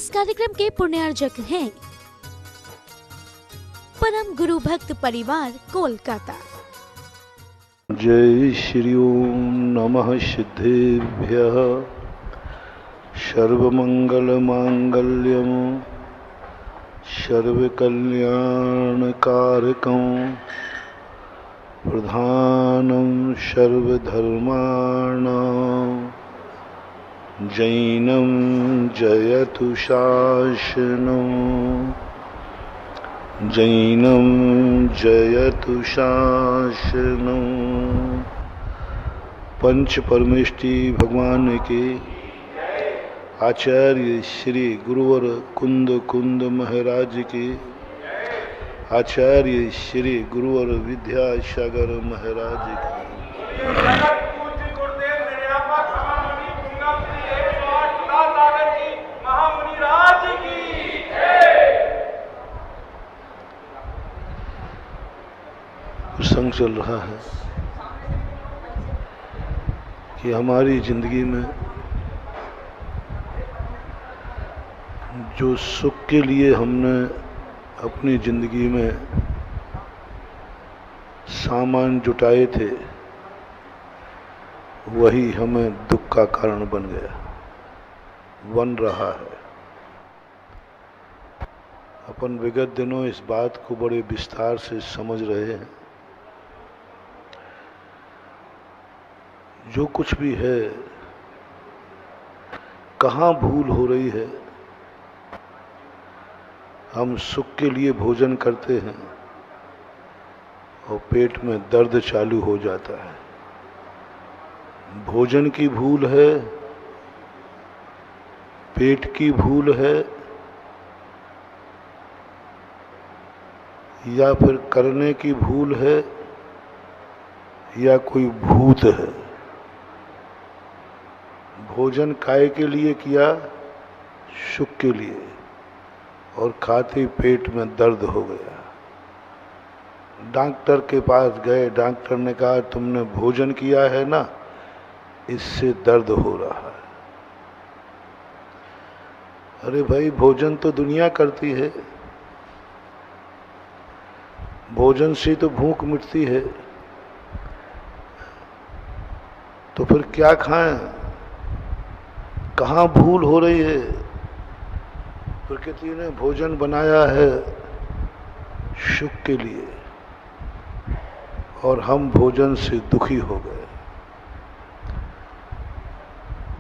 इस कार्यक्रम के पुण्यार्जक हैं परम गुरु भक्त परिवार कोलकाता। जय श्री ओम नमः सिद्धेभ्यः सर्वमंगलमांगल्यं सर्वकल्याणकारकं प्रधानं सर्वधर्माणां जैनं जयतु शासनं जैनं जयतु शासनं। पंच परमेष्टि भगवान के आचार्य श्री गुरुवर कुंद कुंद महाराज के आचार्य श्री गुरुवर विद्यासागर महाराज के प्रसंग चल रहा है कि हमारी जिंदगी में जो सुख के लिए हमने अपनी जिंदगी में सामान जुटाए थे वही हमें दुख का कारण बन गया, बन रहा है। अपन विगत दिनों इस बात को बड़े विस्तार से समझ रहे हैं। जो कुछ भी है, कहाँ भूल हो रही है। हम सुख के लिए भोजन करते हैं और पेट में दर्द चालू हो जाता है। भोजन की भूल है, पेट की भूल है, या फिर करने की भूल है, या कोई भूत है। भोजन काय के लिए किया? सुख के लिए, और खाते पेट में दर्द हो गया। डॉक्टर के पास गए, डॉक्टर ने कहा तुमने भोजन किया है ना, इससे दर्द हो रहा है। अरे भाई, भोजन तो दुनिया करती है, भोजन से तो भूख मिटती है, तो फिर क्या खाएं? कहाँ भूल हो रही है? प्रकृति ने भोजन बनाया है सुख के लिए, और हम भोजन से दुखी हो गए।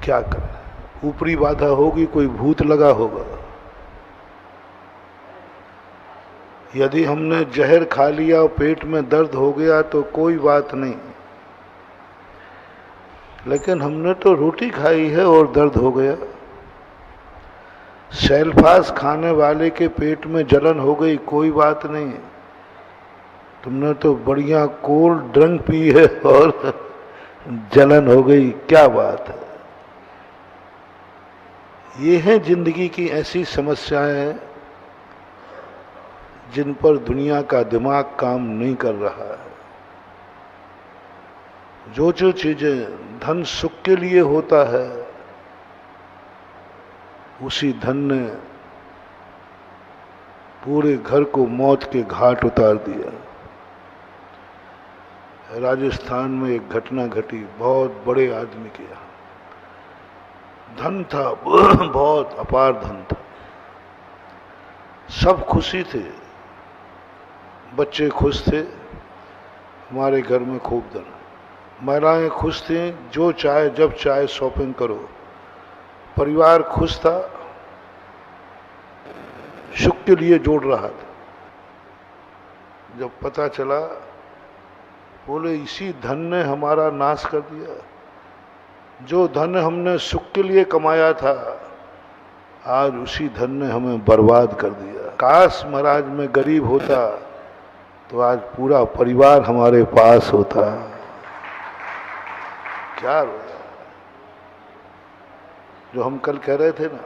क्या करें? ऊपरी बाधा होगी, कोई भूत लगा होगा। यदि हमने जहर खा लिया और पेट में दर्द हो गया तो कोई बात नहीं, लेकिन हमने तो रोटी खाई है और दर्द हो गया। सेल्फास खाने वाले के पेट में जलन हो गई, कोई बात नहीं। तुमने तो बढ़िया कोल्ड ड्रिंक पी है और जलन हो गई, क्या बात है। ये है जिंदगी की ऐसी समस्याएं जिन पर दुनिया का दिमाग काम नहीं कर रहा है। जो जो चीजें धन सुख के लिए होता है, उसी धन ने पूरे घर को मौत के घाट उतार दिया। राजस्थान में एक घटना घटी, बहुत बड़े आदमी के यहाँ धन था, बहुत अपार धन था, सब खुशी थे, बच्चे खुश थे, हमारे घर में खूब धन, महिलाएं खुश थीं, जो चाहे जब चाहे शॉपिंग करो, परिवार खुश था, सुख के लिए जोड़ रहा था। जब पता चला, बोले इसी धन ने हमारा नाश कर दिया। जो धन हमने सुख के लिए कमाया था, आज उसी धन ने हमें बर्बाद कर दिया। काश महाराज में गरीब होता तो आज पूरा परिवार हमारे पास होता। क्या रोया? जो हम कल कह रहे थे ना,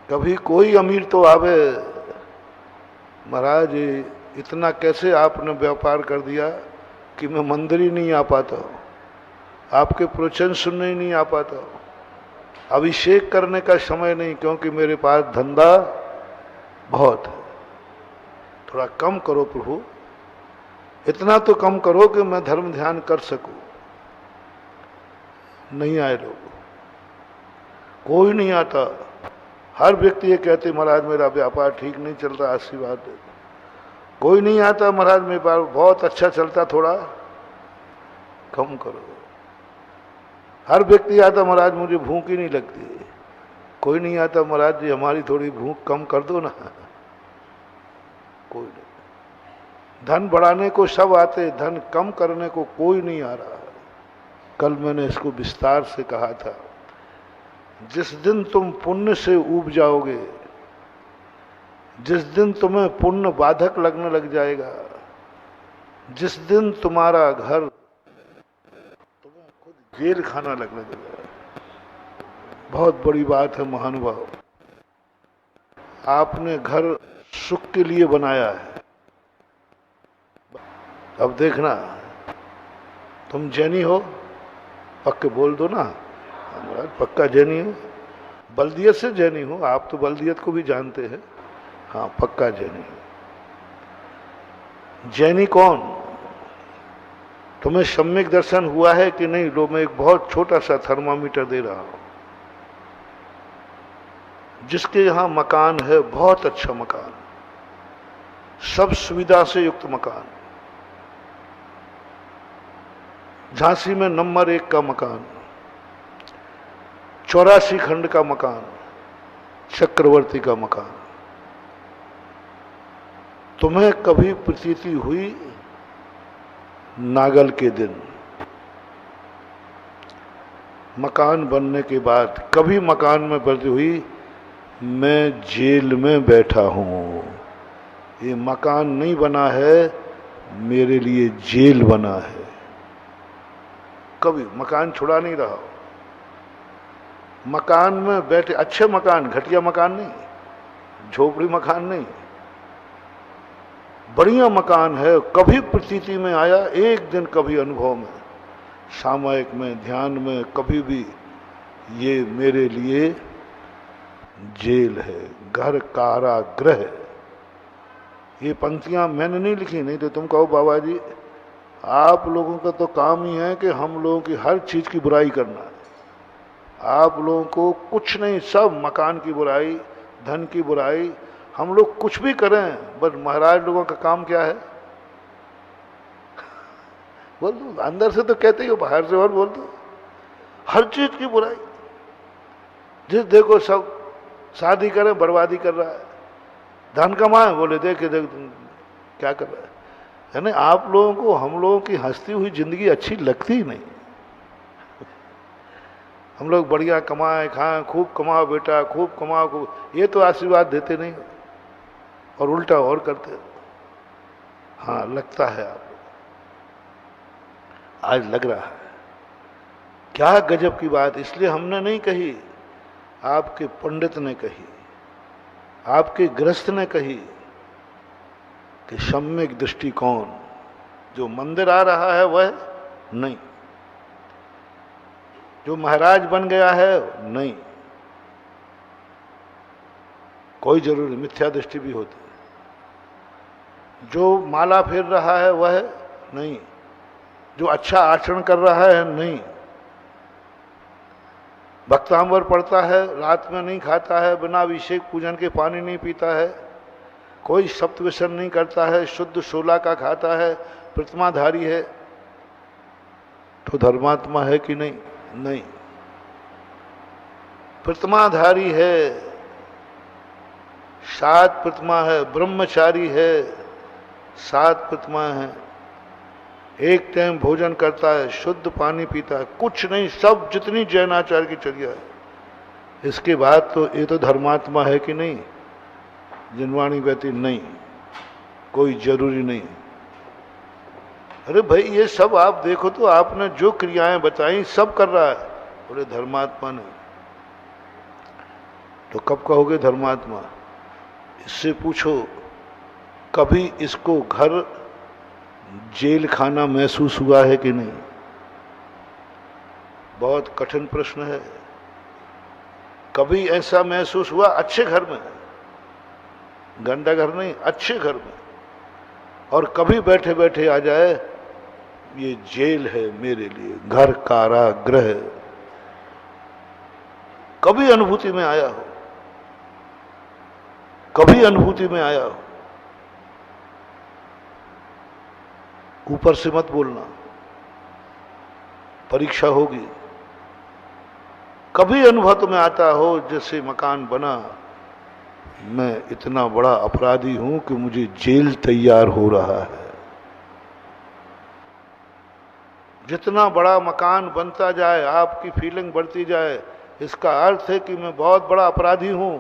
कभी कोई अमीर तो आवे, महाराज इतना कैसे आपने व्यापार कर दिया कि मैं मंदिर ही नहीं आ पाता हूँ, आपके प्रवचन सुनने ही नहीं आ पाता हूँ। अभिषेक करने का समय नहीं, क्योंकि मेरे पास धंधा बहुत है। थोड़ा कम करो प्रभु, इतना तो कम करो कि मैं धर्म ध्यान कर सकूं। नहीं आए लोग, कोई नहीं आता। हर व्यक्ति ये कहते महाराज मेरा व्यापार ठीक नहीं चल रहा, आशीर्वाद दे। कोई नहीं आता महाराज मेरे व्यापार बहुत अच्छा चलता, थोड़ा कम करो। हर व्यक्ति आता महाराज मुझे भूख ही नहीं लगती। कोई नहीं आता महाराज जी हमारी थोड़ी भूख कम कर दो ना। कोई नहीं। धन बढ़ाने को सब आते, धन कम करने को कोई नहीं आ रहा। कल मैंने इसको विस्तार से कहा था, जिस दिन तुम पुण्य से ऊब जाओगे, जिस दिन तुम्हें पुण्य बाधक लगने लग जाएगा, जिस दिन तुम्हारा घर तुम्हें खुद जेल खाना लगने लग जाएगा। बहुत बड़ी बात है महानुभाव, आपने घर सुख के लिए बनाया है। अब देखना, तुम जैनी हो, पक्के बोल दो ना, पक्का जैनी हो, बल्दियत से जैनी हो। आप तो बल्दियत को भी जानते हैं। हाँ, पक्का जैनी हो। जैनी कौन? तुम्हें सम्यक दर्शन हुआ है कि नहीं? लो, मैं एक बहुत छोटा सा थर्मामीटर दे रहा हूं। जिसके यहां मकान है, बहुत अच्छा मकान, सब सुविधा से युक्त मकान, झांसी में नंबर 1 का मकान, 84 खंड का मकान, चक्रवर्ती का मकान, तुम्हें कभी प्रतीति हुई नागल के दिन मकान बनने के बाद, कभी मकान में प्रतीति हुई मैं जेल में बैठा हूं? ये मकान नहीं बना है, मेरे लिए जेल बना है। कभी मकान छुड़ा नहीं रहा। मकान में बैठे, अच्छे मकान, घटिया मकान नहीं, झोपड़ी मकान नहीं, बढ़िया मकान है। कभी प्रतीति में आया एक दिन, कभी अनुभव में, सामयिक में, ध्यान में, कभी भी ये मेरे लिए जेल है, घर कारागृह है। ये पंक्तियां मैंने नहीं लिखी, नहीं तो तुम कहो बाबा जी आप लोगों का तो काम ही है कि हम लोगों की हर चीज की बुराई करना है। आप लोगों को कुछ नहीं, सब मकान की बुराई, धन की बुराई, हम लोग कुछ भी करें, बस महाराज लोगों का काम क्या है? बोल दो, अंदर से तो कहते ही हो, बाहर से और बोल दो, हर चीज की बुराई। जिस देखो सब शादी करें बर्बादी कर रहा है, धन कमाए बोले देख क्या कर रहा है। यानी आप लोगों को हम लोगों की हंसती हुई जिंदगी अच्छी लगती ही नहीं। हम लोग बढ़िया कमाए खाएं, खूब कमाओ बेटा, खूब कमाओ, खूब, ये तो आशीर्वाद देते नहीं और उल्टा और करते। हाँ, लगता है आप आज लग रहा है। क्या गजब की बात, इसलिए हमने नहीं कही, आपके पंडित ने कही, आपके गृहस्थ ने कही कि सम्यक दृष्टिकोण, जो मंदिर आ रहा है वह नहीं, जो महाराज बन गया है नहीं, कोई जरूरी मिथ्या दृष्टि भी होती है। जो माला फेर रहा है वह नहीं, जो अच्छा आचरण कर रहा है नहीं, भक्तांबर पढ़ता है, रात में नहीं खाता है, बिना अभिषेक पूजन के पानी नहीं पीता है, कोई सप्तव्यसन नहीं करता है, शुद्ध शोला का खाता है, प्रतिमाधारी है, तो धर्मात्मा है कि नहीं? नहीं। प्रतिमाधारी है, 7 प्रतिमा है, ब्रह्मचारी है, 7 प्रतिमा है, एक टाइम भोजन करता है, शुद्ध पानी पीता है, कुछ नहीं, सब जितनी जैनाचार्य की चर्या है। इसके बाद तो ये तो धर्मात्मा है कि नहीं? जिनवाणी बहती नहीं, कोई जरूरी नहीं। अरे भाई ये सब आप देखो तो आपने जो क्रियाएं बताई सब कर रहा है, बोले धर्मात्मा नहीं। तो कब कहोगे धर्मात्मा? इससे पूछो कभी इसको घर जेल खाना महसूस हुआ है कि नहीं? बहुत कठिन प्रश्न है। कभी ऐसा महसूस हुआ अच्छे घर में, गंदा घर नहीं, अच्छे घर में, और कभी बैठे बैठे आ जाए ये जेल है मेरे लिए, घर कारागृह, कभी अनुभूति में आया हो? कभी अनुभूति में आया हो? ऊपर से मत बोलना, परीक्षा होगी। कभी अनुभव में आता हो जैसे मकान बना, मैं इतना बड़ा अपराधी हूं कि मुझे जेल तैयार हो रहा है। जितना बड़ा मकान बनता जाए, आपकी फीलिंग बढ़ती जाए, इसका अर्थ है कि मैं बहुत बड़ा अपराधी हूं।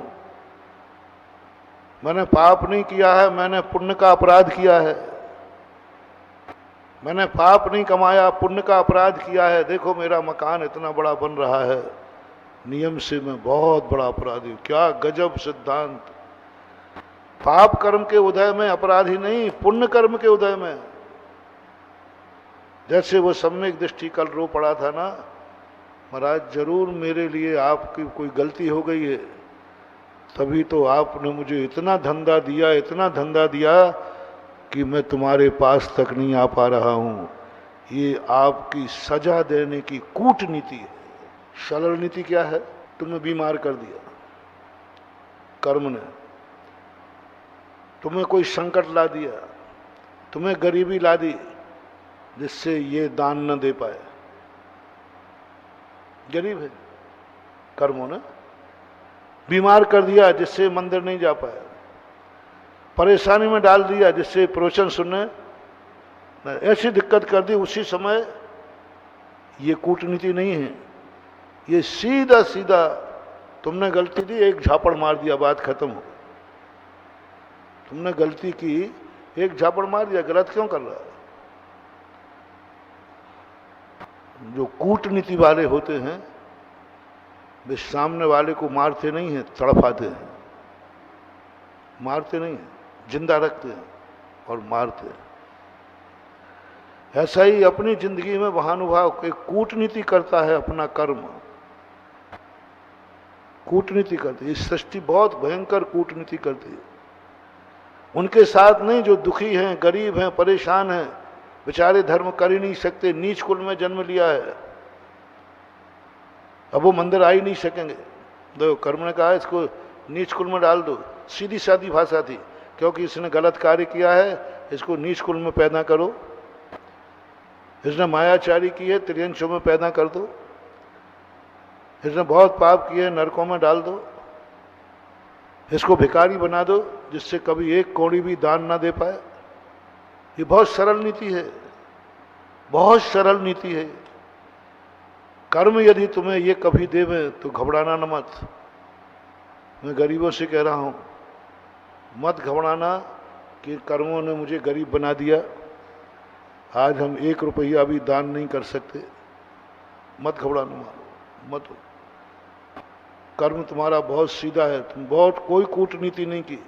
मैंने पाप नहीं किया है, मैंने पुण्य का अपराध किया है। मैंने पाप नहीं कमाया, पुण्य का अपराध किया है। देखो मेरा मकान इतना बड़ा बन रहा है, नियम से मैं बहुत बड़ा अपराधी हूं। क्या गजब सिद्धांत! पाप कर्म के उदय में अपराधी नहीं, पुण्य कर्म के उदय में। जैसे वो सम्यक दृष्टि कल रो पड़ा था ना, महाराज जरूर मेरे लिए आपकी कोई गलती हो गई है, तभी तो आपने मुझे इतना धंधा दिया, इतना धंधा दिया कि मैं तुम्हारे पास तक नहीं आ पा रहा हूं। ये आपकी सजा देने की कूटनीति है। सरल नीति क्या है? तुम्हें बीमार कर दिया कर्म ने, तुम्हें कोई संकट ला दिया, तुम्हें गरीबी ला दी जिससे ये दान न दे पाए। गरीब है, कर्मों ने बीमार कर दिया जिससे मंदिर नहीं जा पाए, परेशानी में डाल दिया जिससे प्रवचन सुनने, ऐसी दिक्कत कर दी उसी समय। ये कूटनीति नहीं है, ये सीधा सीधा तुमने गलती दी, एक झापड़ मार दिया, बात खत्म हो। तुमने गलती की, एक झापड़ मार दिया, गलत क्यों कर रहा है? जो कूटनीति वाले होते हैं वे सामने वाले को मारते नहीं हैं, तड़पाते हैं। मारते नहीं हैं, जिंदा रखते हैं और मारते हैं। ऐसा ही अपनी जिंदगी में महानुभाव एक कूटनीति करता है, अपना कर्म कूटनीति करती है। इस सृष्टि बहुत भयंकर कूटनीति करती है। उनके साथ नहीं जो दुखी हैं, गरीब हैं, परेशान हैं, बेचारे धर्म कर ही नहीं सकते, नीच कुल में जन्म लिया है, अब वो मंदिर आ ही नहीं सकेंगे। देखो कर्म ने कहा इसको नीच कुल में डाल दो, सीधी सादी भाषा थी, क्योंकि इसने गलत कार्य किया है, इसको नीच कुल में पैदा करो। इसने मायाचारी की है, त्रियंशों में पैदा कर दो। इसने बहुत पाप किए, नरकों में डाल दो। इसको भिखारी बना दो जिससे कभी एक कौड़ी भी दान ना दे पाए। ये बहुत सरल नीति है, बहुत सरल नीति है। कर्म यदि तुम्हें ये कभी देवे तो घबराना न मत। मैं गरीबों से कह रहा हूं, मत घबराना कि कर्मों ने मुझे गरीब बना दिया, आज हम 1 रुपया भी दान नहीं कर सकते। मत घबराना, मानो मत। कर्म तुम्हारा बहुत सीधा है, तुम बहुत कोई कूटनीति नहीं की।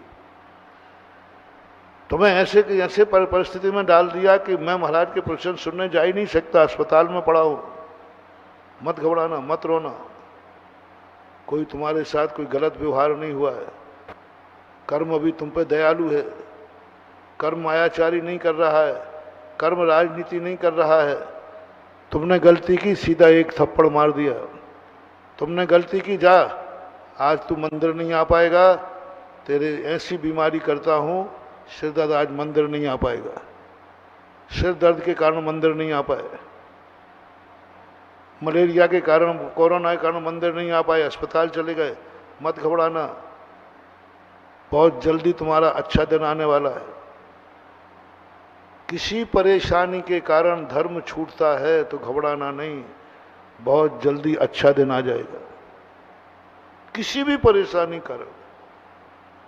तुम्हें ऐसे परिस्थिति में डाल दिया कि मैं महाराज के प्रवचन सुनने जा ही नहीं सकता, अस्पताल में पड़ा हूं। मत घबराना, मत रोना। कोई तुम्हारे साथ कोई गलत व्यवहार नहीं हुआ है। कर्म अभी तुम पे दयालु है। कर्म मायाचारी नहीं कर रहा है, कर्म राजनीति नहीं कर रहा है। तुमने गलती की, सीधा एक थप्पड़ मार दिया। तुमने गलती की, जा आज तू मंदिर नहीं आ पाएगा, तेरे ऐसी बीमारी करता हूं, सिर दर्द, आज मंदिर नहीं आ पाएगा। सिर दर्द के कारण मंदिर नहीं आ पाए, मलेरिया के कारण, कोरोना के कारण मंदिर नहीं आ पाए, अस्पताल चले गए। मत घबराना, बहुत जल्दी तुम्हारा अच्छा दिन आने वाला है। किसी परेशानी के कारण धर्म छूटता है तो घबराना नहीं, बहुत जल्दी अच्छा दिन आ जाएगा। किसी भी परेशानी कारण,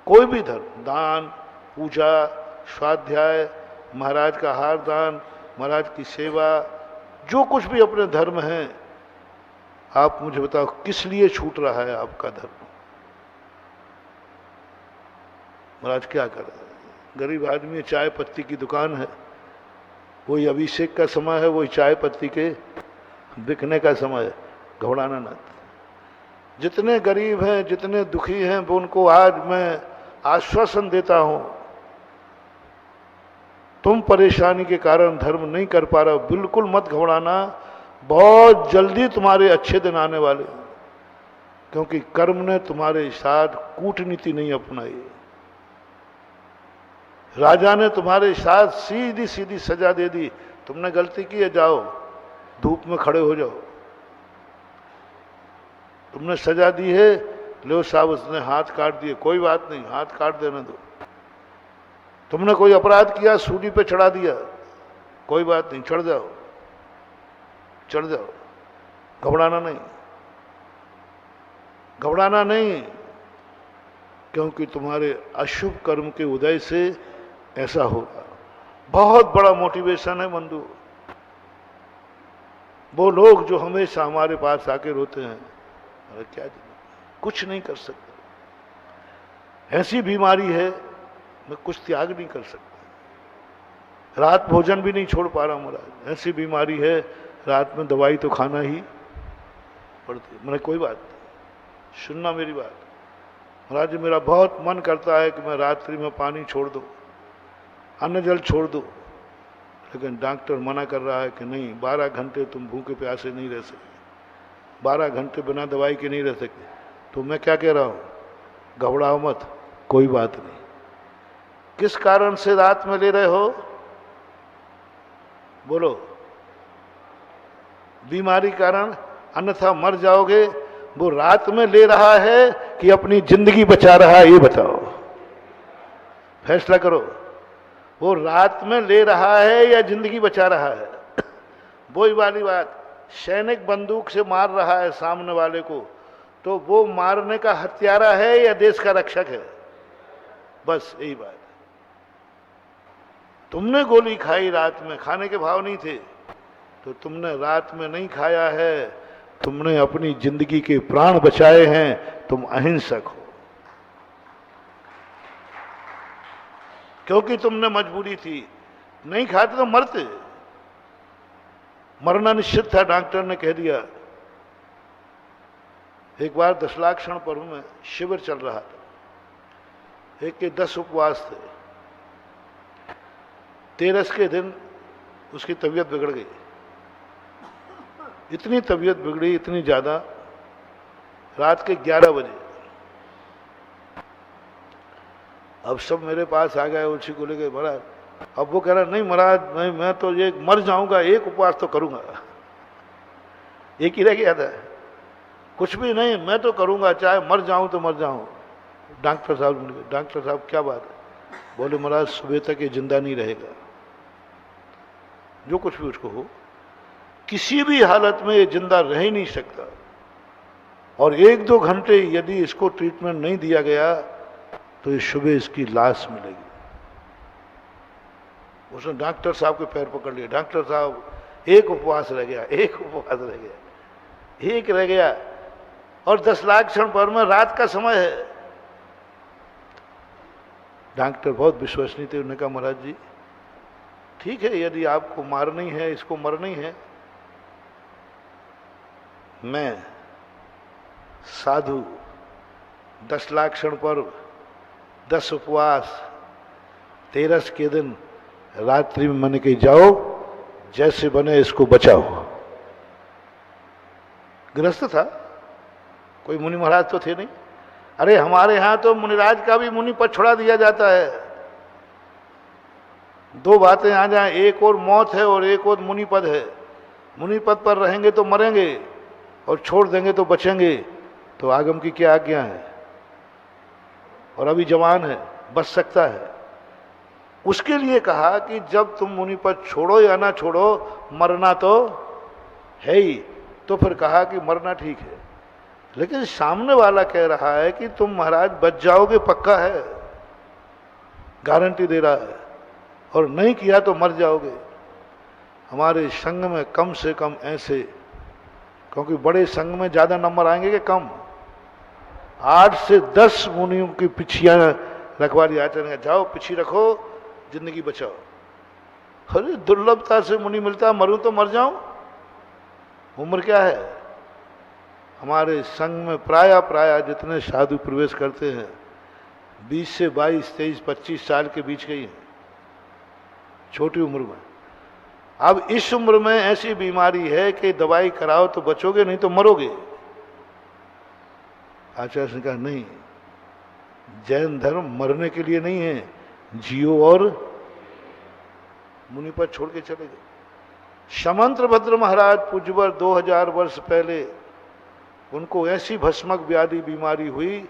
कोई भी धर्म, दान, पूजा, स्वाध्याय, महाराज का हार दान, महाराज की सेवा, जो कुछ भी अपने धर्म है, आप मुझे बताओ किस लिए छूट रहा है आपका धर्म? महाराज क्या कर रहा है? गरीब आदमी, चाय पत्ती की दुकान है, वही अभिषेक का समय है, वही चाय पत्ती के बिकने का समय है। घबराना ना, जितने गरीब हैं, जितने दुखी हैं, वो उनको आज मैं आश्वासन देता हूं, तुम परेशानी के कारण धर्म नहीं कर पा रहे हो, बिल्कुल मत घबराना, बहुत जल्दी तुम्हारे अच्छे दिन आने वाले हैं, क्योंकि कर्म ने तुम्हारे साथ कूटनीति नहीं अपनाई। राजा ने तुम्हारे साथ सीधी सीधी सजा दे दी, तुमने गलती की है, जाओ धूप में खड़े हो जाओ। तुमने सजा दी है, लो साहब उसने हाथ काट दिए, कोई बात नहीं, हाथ काट देने दो। तुमने कोई अपराध किया, सूली पे चढ़ा दिया, कोई बात नहीं, चढ़ जाओ, चढ़ जाओ, घबराना नहीं, घबराना नहीं, क्योंकि तुम्हारे अशुभ कर्म के उदय से ऐसा होगा। बहुत बड़ा मोटिवेशन है बंधु। वो लोग जो हमेशा हमारे पास आके रोते हैं, अरे क्या कुछ नहीं कर सकते, ऐसी बीमारी है, मैं कुछ त्याग नहीं कर सकता, रात भोजन भी नहीं छोड़ पा रहा महाराज, ऐसी बीमारी है, रात में दवाई तो खाना ही पड़ती। मैंने कोई बात नहीं, सुनना मेरी बात महाराज, मेरा बहुत मन करता है कि मैं रात्रि में पानी छोड़ दूं, अन्न जल छोड़ दूं, लेकिन डॉक्टर मना कर रहा है कि नहीं, 12 घंटे तुम भूखे प्यासे नहीं रह सकते, 12 घंटे बिना दवाई के नहीं रह सकते। तो मैं क्या कह रहा हूं, घबराओ मत, कोई बात नहीं। किस कारण से रात में ले रहे हो, बोलो, बीमारी कारण, अन्यथा मर जाओगे। वो रात में ले रहा है कि अपनी जिंदगी बचा रहा है, ये बताओ, फैसला करो। वो रात में ले रहा है या जिंदगी बचा रहा है? वही वाली बात, सैनिक बंदूक से मार रहा है सामने वाले को, तो वो मारने का हत्यारा है या देश का रक्षक है? बस यही बात। तुमने गोली खाई रात में, खाने के भाव नहीं थे, तो तुमने रात में नहीं खाया है, तुमने अपनी जिंदगी के प्राण बचाए हैं, तुम अहिंसक हो, क्योंकि तुमने मजबूरी थी, नहीं खाते तो मरते, मरना निश्चित था, डॉक्टर ने कह दिया। एक बार दशलाक्षण पर्व में शिविर चल रहा था, एक के 10 उपवास थे, 13 के दिन उसकी तबीयत बिगड़ गई, इतनी तबीयत बिगड़ी, इतनी ज्यादा, रात के 11 बजे अब सब मेरे पास आ गए, उसी को लेके महाराज। अब वो कह रहा नहीं महाराज, मैं तो ये मर जाऊंगा, एक उपवास तो करूंगा, एक ही रह गया था, कुछ भी नहीं, मैं तो करूंगा, चाहे मर जाऊं तो मर जाऊं। डॉक्टर साहब मिल गए, डॉक्टर साहब क्या बात है? बोले महाराज सुबह तक ये जिंदा नहीं रहेगा, जो कुछ भी उसको हो, किसी भी हालत में ये जिंदा रह ही नहीं सकता, और 1-2 घंटे यदि इसको ट्रीटमेंट नहीं दिया गया तो ये सुबह इसकी लाश मिलेगी। उसने डॉक्टर साहब के पैर पकड़ लिए, डॉक्टर साहब एक उपवास रह गया, एक उपवास रह गया, एक रह गया, और 10लाक्षण पर्व में रात का समय है। डॉक्टर बहुत विश्वसनीय थे, उन्होंने कहा महाराज जी ठीक है, यदि आपको मारना ही है, इसको मरना ही है, मैं साधु 10लाक्षण पर्व, 10 उपवास, 13 के दिन रात्रि में मैंने कही जाओ, जैसे बने इसको बचाओ। गृहस्थ था, कोई मुनि महाराज तो थे नहीं। अरे हमारे यहां तो मुनिराज का भी मुनि पद छोड़ा दिया जाता है। 2 बातें आ जाए, एक और मौत है और एक और मुनि पद है। मुनि पद पर रहेंगे तो मरेंगे, और छोड़ देंगे तो बचेंगे। तो आगम की क्या आज्ञा है? और अभी जवान है, बच सकता है। उसके लिए कहा कि जब तुम मुनि पद छोड़ो या ना छोड़ो, मरना तो है ही। तो फिर कहा कि मरना ठीक है, लेकिन सामने वाला कह रहा है कि तुम महाराज बच जाओगे, पक्का है, गारंटी दे रहा है, और नहीं किया तो मर जाओगे। हमारे संघ में कम से कम ऐसे, क्योंकि बड़े संघ में ज्यादा नंबर आएंगे कि कम, 8 से 10 मुनियों की पिछियां रखवाली आचरण, जाओ पिछी रखो, जिंदगी बचाओ। अरे दुर्लभता से मुनि मिलता, मरूं तो मर जाऊं, उम्र क्या है? हमारे संघ में प्राय जितने साधु प्रवेश करते हैं 20 से 22, 23, 25 साल के बीच के ही हैं, छोटी उम्र में। अब इस उम्र में ऐसी बीमारी है कि दवाई कराओ तो बचोगे, नहीं तो मरोगे। आचार्य ने कहा नहीं, जैन धर्म मरने के लिए नहीं है, जियो और मुनि पद छोड़ के चले गए। समंत्र भद्र महाराज पूज्यवर 2000 वर्ष पहले उनको ऐसी भस्मक व्याधि बीमारी हुई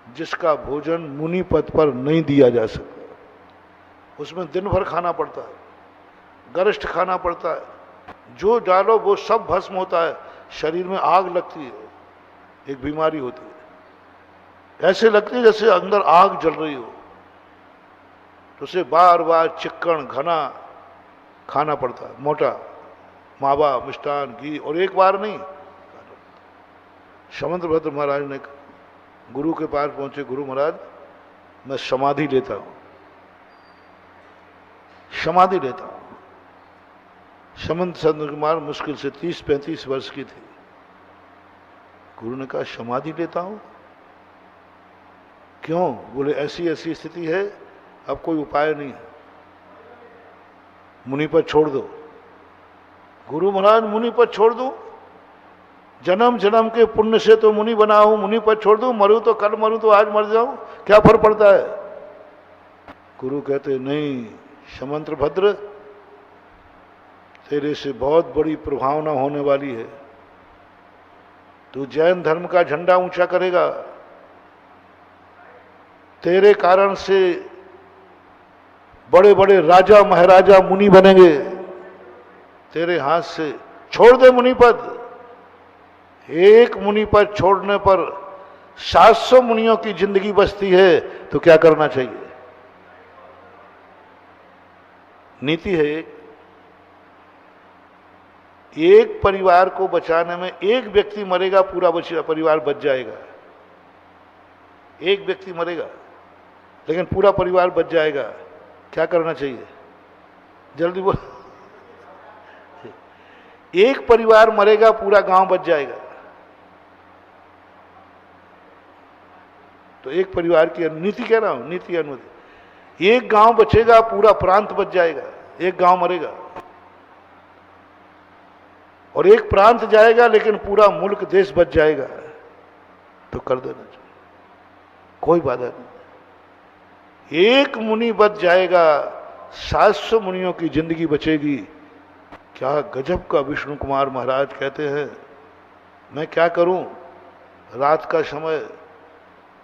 जिसका भोजन मुनि पद पर नहीं दिया जा सकता। उसमें दिन भर खाना पड़ता है, गरिष्ठ खाना पड़ता है, जो डालो वो सब भस्म होता है, शरीर में आग लगती है, एक बीमारी होती है, ऐसे लगती है जैसे अंदर आग जल रही हो। तो उसे बार बार चिक्कण घना खाना पड़ता है, मोटा मावा मिष्टान घी, और एक बार नहीं। समंत्र भद्र महाराज ने गुरु के पास पहुंचे, गुरु महाराज मैं समाधि लेता हूं, समाधि लेता हूं। समंत चंद्र कुमार मुश्किल से 30-35 वर्ष की थी। गुरु ने कहा समाधि लेता हूं, क्यों? बोले ऐसी ऐसी स्थिति है, अब कोई उपाय नहीं है, मुनि पद छोड़ दो। गुरु महाराज मुनि पद छोड़ दूं? जन्म जन्म के पुण्य से तो मुनि बना हूं, मुनि पद छोड़ दूं? मरूं तो कल मरूं तो आज मर जाऊं, क्या फर्क पड़ता है? गुरु कहते नहीं समंत्र भद्र, तेरे से बहुत बड़ी प्रभावना होने वाली है, तू जैन धर्म का झंडा ऊंचा करेगा, तेरे कारण से बड़े बड़े राजा महाराजा मुनि बनेंगे तेरे हाथ से। छोड़ दे मुनि पद। एक मुनि पद छोड़ने पर 700 मुनियों की जिंदगी बचती है, तो क्या करना चाहिए? नीति है एक परिवार को बचाने में एक व्यक्ति मरेगा, पूरा परिवार बच जाएगा। एक व्यक्ति मरेगा लेकिन पूरा परिवार बच जाएगा, क्या करना चाहिए? जल्दी बोल। एक परिवार मरेगा, पूरा गांव बच जाएगा। तो एक परिवार की नीति कह रहा हूं, नीति अनुमति। एक गांव बचेगा, पूरा प्रांत बच जाएगा। एक गांव मरेगा और एक प्रांत जाएगा लेकिन पूरा मुल्क देश बच जाएगा, तो कर देना चाहिए, कोई बाधा नहीं। एक मुनि बच जाएगा, 700 मुनियों की जिंदगी बचेगी। क्या गजब का विष्णु कुमार महाराज कहते हैं, मैं क्या करूं? रात का समय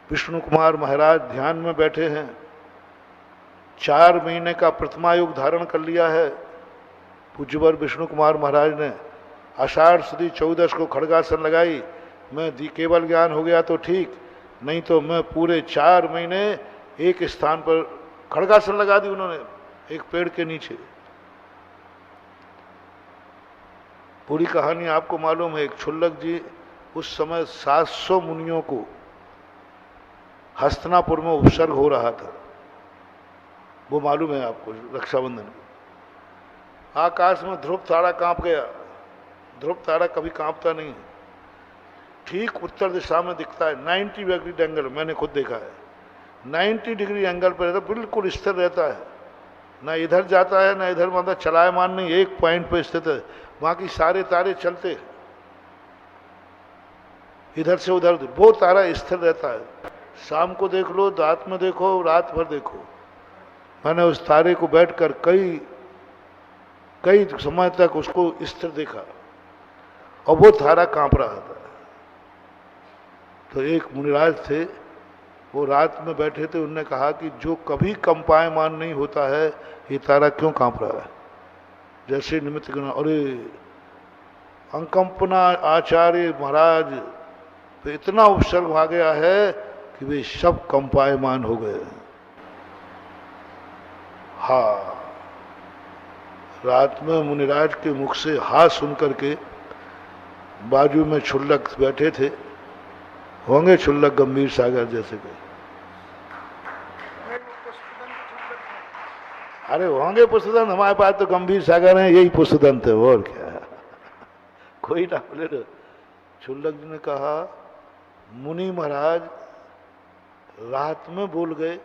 विष्णु कुमार महाराज ध्यान में बैठे हैं, 4 महीने का प्रतिमा योग धारण कर लिया है। पूज्यवर विष्णु कुमार महाराज ने आषाढ़ सुदी 14 को खड़गासन लगाई। मैं केवल ज्ञान हो गया तो ठीक, नहीं तो मैं पूरे 4 महीने एक स्थान पर खड़गासन लगा दी उन्होंने, एक पेड़ के नीचे। पूरी कहानी आपको मालूम है। एक क्षुल्लक जी उस समय 700 मुनियों को हस्तिनापुर में उपसर्ग हो रहा था, वो मालूम है आपको। रक्षाबंधन आकाश में ध्रुव तारा कांप गया। ध्रुव तारा कभी कांपता नहीं है, ठीक उत्तर दिशा में दिखता है, 90 डिग्री एंगल, मैंने खुद देखा है। 90 डिग्री एंगल पर रहता, बिल्कुल स्थिर रहता है, ना इधर जाता है ना इधर, मतलब चलायमान नहीं, एक पॉइंट पर स्थित है। बाकी सारे तारे चलते हैं इधर से उधर, वो तारा स्थिर रहता है। शाम को देख लो, रात में देखो, रात भर देखो। मैंने उस तारे को बैठकर कई समय तक उसको स्थिर देखा और वो तारा कांप रहा था। तो एक मुनिराज थे, वो रात में बैठे थे, उन्होंने कहा कि जो कभी कंपायमान नहीं होता है, ये तारा क्यों कांप रहा है? जैसे निमित्त गण, अरे अंकंपना आचार्य महाराज तो इतना उपसर्ग आ गया है कि वे सब कंपायमान हो गए। हाँ, रात में मुनिराज के मुख से हा सुन करके बाजू में क्षुल्लक बैठे थे, होंगे क्षुल्लक गंभीर सागर जैसे कोई, अरे होंगे पुष्पदंत, हमारे पास तो गंभीर सागर है, यही पुष्पदंत है, और क्या है? कोई ना बोले तो शुल्लक जी ने कहा, मुनि महाराज रात में बोल गए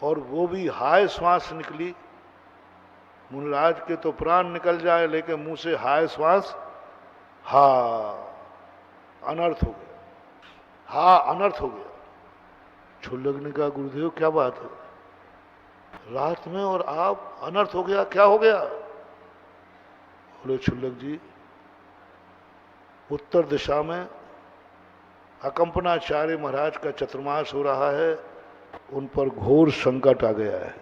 और वो भी हाय श्वास निकली। मुनिराज के तो प्राण निकल जाए लेकिन मुंह से हाय श्वास, हा अनर्थ हो गया, हा अनर्थ हो गया। शुल्लक ने कहा, गुरुदेव क्या बात है, रात में और आप अनर्थ हो गया, क्या हो गया? बोले, शुल्लक जी उत्तर दिशा में अकंपनाचार्य महाराज का चतुर्मास हो रहा है, उन पर घोर संकट आ गया है।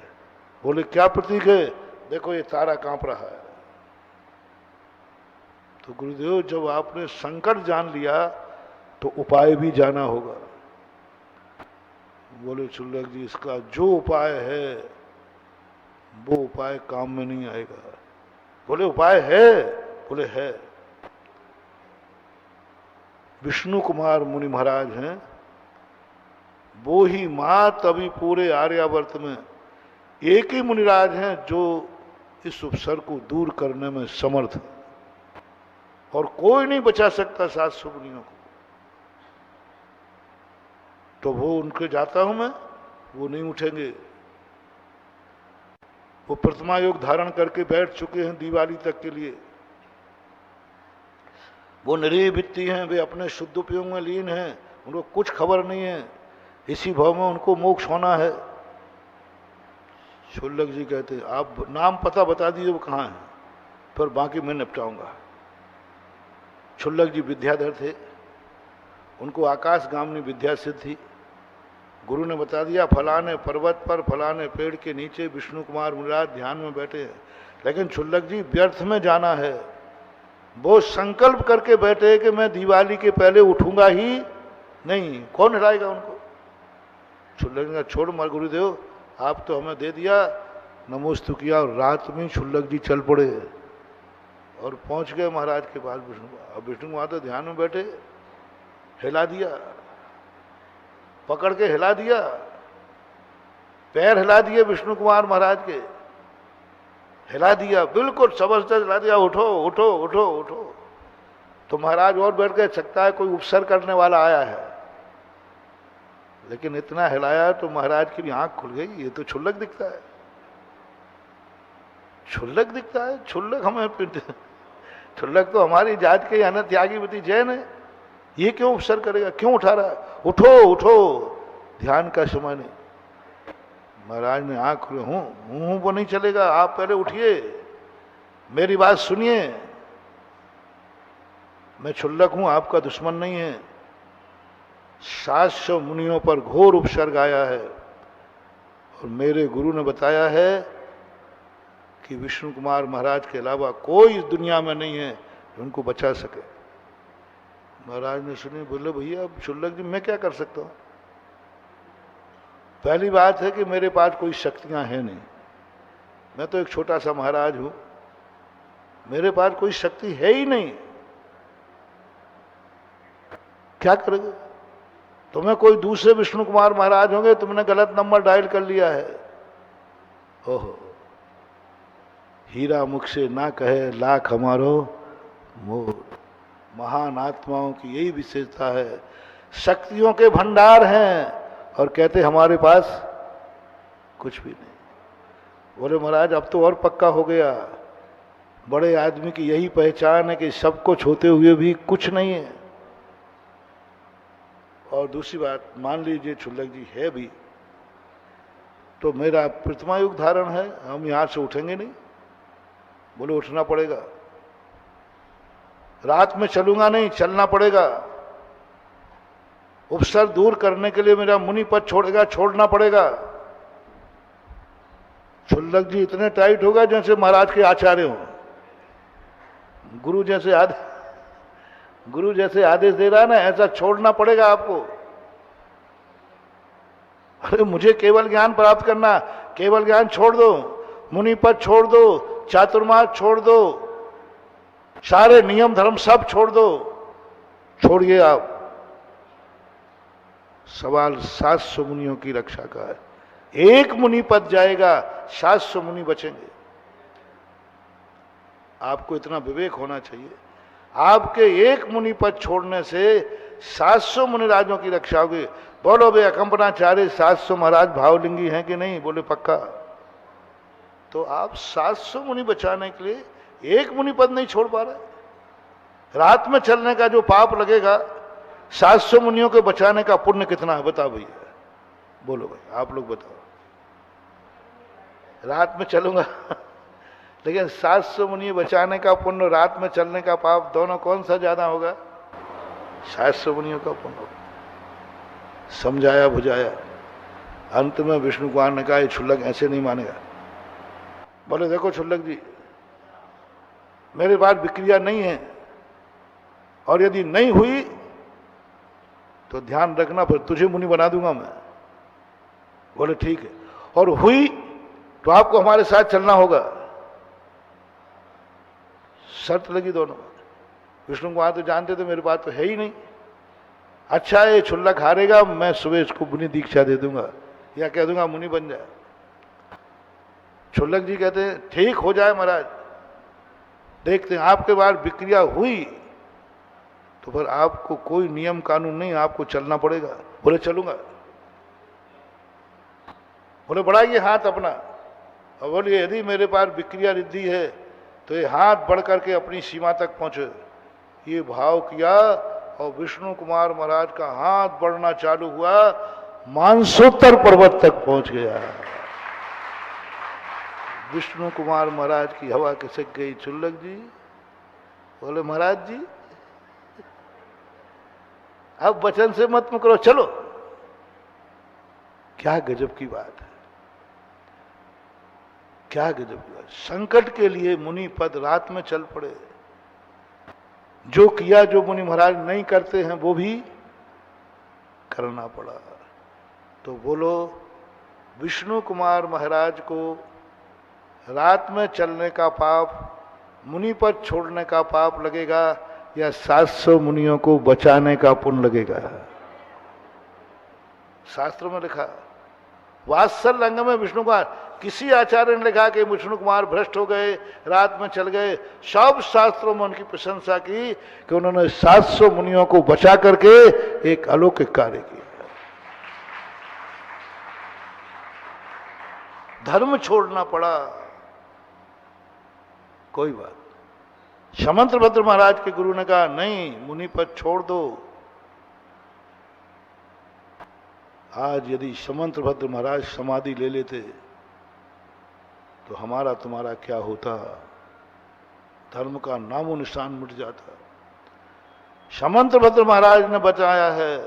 बोले, क्या प्रतीक है? देखो ये तारा कांप रहा है। तो गुरुदेव जब आपने संकट जान लिया तो उपाय भी जाना होगा। बोले, शुल्लक जी इसका जो उपाय है वो उपाय काम में नहीं आएगा। बोले, उपाय है? बोले, है। विष्णु कुमार मुनि महाराज हैं, वो ही मात्र अभी पूरे आर्यावर्त में एक ही मुनिराज हैं जो इस उपसर्ग को दूर करने में समर्थ है, और कोई नहीं बचा सकता 700 मुनियों को। तो वो उनके जाता हूं मैं, वो नहीं उठेंगे। वो प्रतिमा योग धारण करके बैठ चुके हैं दिवाली तक के लिए। वो निरीह व्यक्ति हैं, वे अपने शुद्ध उपयोग में लीन हैं, उनको कुछ खबर नहीं है, इसी भाव में उनको मोक्ष होना है। शुल्लक जी कहते हैं, आप नाम पता बता दीजिए वो कहाँ है, फिर बाकी मैं निपटाऊंगा। शुल्लक जी विद्याधर थे, उनको आकाश गामनी विद्या सिद्ध थी। गुरु ने बता दिया, फलाने पर्वत पर फलाने पेड़ के नीचे विष्णु कुमार मुनिराज ध्यान में बैठे हैं। लेकिन शुल्लक जी व्यर्थ में जाना है, वो संकल्प करके बैठे कि मैं दिवाली के पहले उठूंगा ही नहीं। कौन हिलाएगा उनको? शुल्लक जी का छोड़ मर गुरुदेव, आप तो हमें दे दिया, नमोस्तु किया, और रात में शुल्लक जी चल पड़े और पहुंच गए महाराज के पास विष्णु। अब विष्णु वहां तो ध्यान में बैठे, हिला दिया, पकड़ के हिला दिया, पैर हिला दिए विष्णु कुमार महाराज के, हिला दिया, बिल्कुल जबरदस्त हिला दिया, उठो उठो उठो उठो। तो महाराज और बैठ गए, सकता है कोई उपसर करने वाला आया है। लेकिन इतना हिलाया तो महाराज की भी आंख खुल गई, ये तो शुल्लक दिखता है, शुल्लक दिखता है। शुल्लक हमें, शुल्लक तो हमारी जात के अनंत त्यागीवती जैन है, ये क्यों उपसर करेगा, क्यों उठा रहा है? उठो उठो, ध्यान का समय नहीं। महाराज ने आंख खुले, हूं वो नहीं चलेगा, आप पहले उठिए, मेरी बात सुनिए, मैं शुल्लक हूं, आपका दुश्मन नहीं है। 700 मुनियों पर घोर उपसर्ग आया है, और मेरे गुरु ने बताया है कि विष्णु कुमार महाराज के अलावा कोई इस दुनिया में नहीं है जो उनको बचा सके। महाराज ने सुनी, बोले, भैया अब शुल्लक जी मैं क्या कर सकता हूं? पहली बात है कि मेरे पास कोई शक्तियां हैं नहीं, मैं तो एक छोटा सा महाराज हूं, मेरे पास कोई शक्ति है ही नहीं, क्या करोगे? तुम्हें कोई दूसरे विष्णु कुमार महाराज होंगे, तुमने गलत नंबर डायल कर लिया है। ओहो, हीरा मुख से ना कहे लाख हमारो मोह। महान आत्माओं की यही विशेषता है, शक्तियों के भंडार हैं और कहते हमारे पास कुछ भी नहीं। बोले, महाराज अब तो और पक्का हो गया, बड़े आदमी की यही पहचान है कि सब कुछ होते हुए भी कुछ नहीं है। और दूसरी बात, मान लीजिए शुल्लक जी है भी, तो मेरा प्रतिमा युग धारण है, हम यहां से उठेंगे नहीं। बोले, उठना पड़ेगा, रात में चलूंगा नहीं, चलना पड़ेगा। उपसर दूर करने के लिए मेरा मुनि पद छोड़ेगा, छोड़ना पड़ेगा। शुल्लक जी इतने टाइट होगा जैसे महाराज के आचार्य हो, गुरु जैसे आदेश दे रहा है ना, ऐसा छोड़ना पड़ेगा आपको। अरे मुझे केवल ज्ञान प्राप्त करना, केवल ज्ञान छोड़ दो, मुनि पद छोड़ दो, चातुर्मास छोड़ दो, सारे नियम धर्म सब छोड़ दो, छोड़िए आप। सवाल 700 मुनियों की रक्षा का है, एक मुनि पद जाएगा, 700 मुनि बचेंगे। आपको इतना विवेक होना चाहिए। आपके एक मुनि पद छोड़ने से 700 मुनिराजों की रक्षा होगी। बोलो भाई अकंपनाचार्य 700 महाराज भावलिंगी हैं कि नहीं? बोले पक्का। तो आप 700 मुनि बचाने के लिए एक मुनि पद नहीं छोड़ पा रहे। रात में चलने का जो पाप लगेगा, 700 मुनियों के बचाने का पुण्य कितना है बताओ भैया? बोलो भाई, आप लोग बताओ। रात में चलूंगा लेकिन 700 मुनि बचाने का पुण्य, रात में चलने का पाप, दोनों कौन सा ज्यादा होगा? 700 मुनियों का पुण्य होगा। समझाया बुझाया, अंत में विष्णु कुमार ने कहा ये क्षुल्लक ऐसे नहीं मानेगा। बोले देखो क्षुल्लक जी, मेरे पास विक्रिया नहीं है, और यदि नहीं हुई तो ध्यान रखना, फिर तुझे मुनि बना दूंगा मैं। बोले ठीक है, और हुई तो आपको हमारे साथ चलना होगा। शर्त लगी दोनों। विष्णु कुमार तो जानते थे मेरे पास तो है ही नहीं। अच्छा ये क्षुल्लक हारेगा, मैं सुबह इसको मुनि दीक्षा दे दूंगा, या कह दूंगा मुनि बन जाए। क्षुल्लक जी कहते हैं ठीक हो जाए महाराज, देखते हैं। आपके बाद विक्रिया हुई तो फिर आपको कोई नियम कानून नहीं, आपको चलना पड़ेगा। बोले चलूंगा। बोले बढ़ाइए हाथ अपना, और बोलिए यदि मेरे पास विक्रिया रिद्धि है तो ये हाथ बढ़ करके अपनी सीमा तक पहुंचे। ये भाव किया और विष्णु कुमार महाराज का हाथ बढ़ना चालू हुआ, मानसोत्तर पर्वत तक पहुंच गया। विष्णु कुमार महाराज की हवा खिसक गई। क्षुल्लक जी बोले महाराज जी अब वचन से मत मुकरो, चलो। क्या गजब की बात है, क्या गजब की बात। संकट के लिए मुनि पद रात में चल पड़े। जो किया जो मुनि महाराज नहीं करते हैं वो भी करना पड़ा। तो बोलो विष्णु कुमार महाराज को रात में चलने का पाप, मुनि पद छोड़ने का पाप लगेगा, या 700 मुनियों को बचाने का पुण्य लगेगा? शास्त्र में लिखा, वात्सल्य अंग में विष्णु कुमार, किसी आचार्य ने लिखा कि विष्णु कुमार भ्रष्ट हो गए, रात में चल गए। सब शास्त्रों में उनकी प्रशंसा की कि उन्होंने 700 मुनियों को बचा करके एक अलौकिक कार्य किया। धर्म छोड़ना पड़ा, कोई बात। समंतभद्र महाराज के गुरु ने कहा नहीं, मुनि पद छोड़ दो। आज यदि समंतभद्र महाराज समाधि ले लेते तो हमारा तुम्हारा क्या होता? धर्म का नामो निशान मिट जाता। समंतभद्र महाराज ने बचाया है,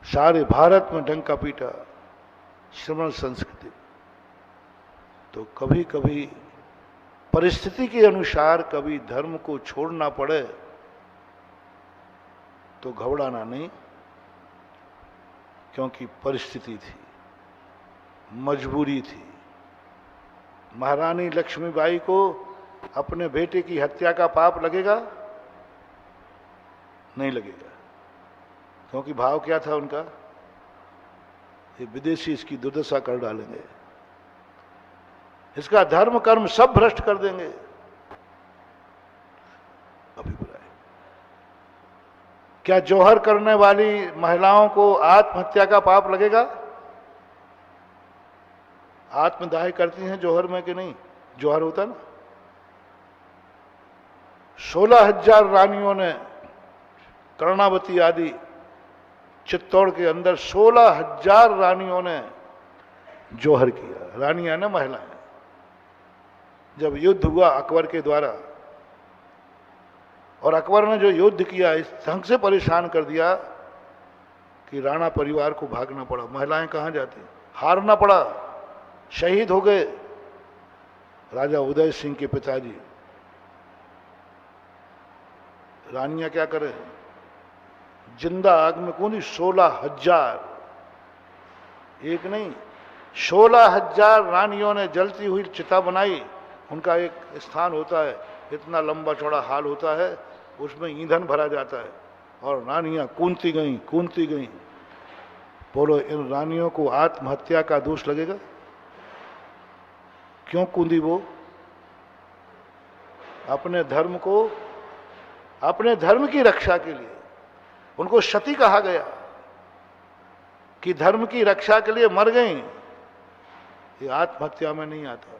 सारे भारत में डंका पीटा श्रमण संस्कृति। तो कभी कभी परिस्थिति के अनुसार कभी धर्म को छोड़ना पड़े तो घबराना नहीं, क्योंकि परिस्थिति थी, मजबूरी थी। महारानी लक्ष्मीबाई को अपने बेटे की हत्या का पाप लगेगा? नहीं लगेगा, क्योंकि भाव क्या था उनका? ये विदेशी इसकी दुर्दशा कर डालेंगे, इसका धर्म कर्म सब भ्रष्ट कर देंगे। अभिप्राय क्या जौहर करने वाली महिलाओं को आत्महत्या का पाप लगेगा? आत्मदाह करती हैं जौहर में कि नहीं? जौहर होता ना। 16,000 रानियों ने, कर्णावती आदि चित्तौड़ के अंदर 16,000 रानियों ने जौहर किया। रानियां ना महिलाएं। जब युद्ध हुआ अकबर के द्वारा, और अकबर ने जो युद्ध किया इस ढंग से परेशान कर दिया कि राणा परिवार को भागना पड़ा। महिलाएं कहां जाती? हारना पड़ा, शहीद हो गए। राजा उदय सिंह के पिताजी। रानियां क्या करें? जिंदा आग में कूदी। 16,000, एक नहीं 16,000 रानियों ने जलती हुई चिता बनाई। उनका एक स्थान होता है, इतना लंबा चौड़ा हाल होता है, उसमें ईंधन भरा जाता है, और रानियां कूदती गईं, कूदती गईं। बोलो इन रानियों को आत्महत्या का दोष लगेगा? क्यों कूदी वो? अपने धर्म को, अपने धर्म की रक्षा के लिए, उनको सती कहा गया कि धर्म की रक्षा के लिए मर गई। ये आत्महत्या में नहीं आता,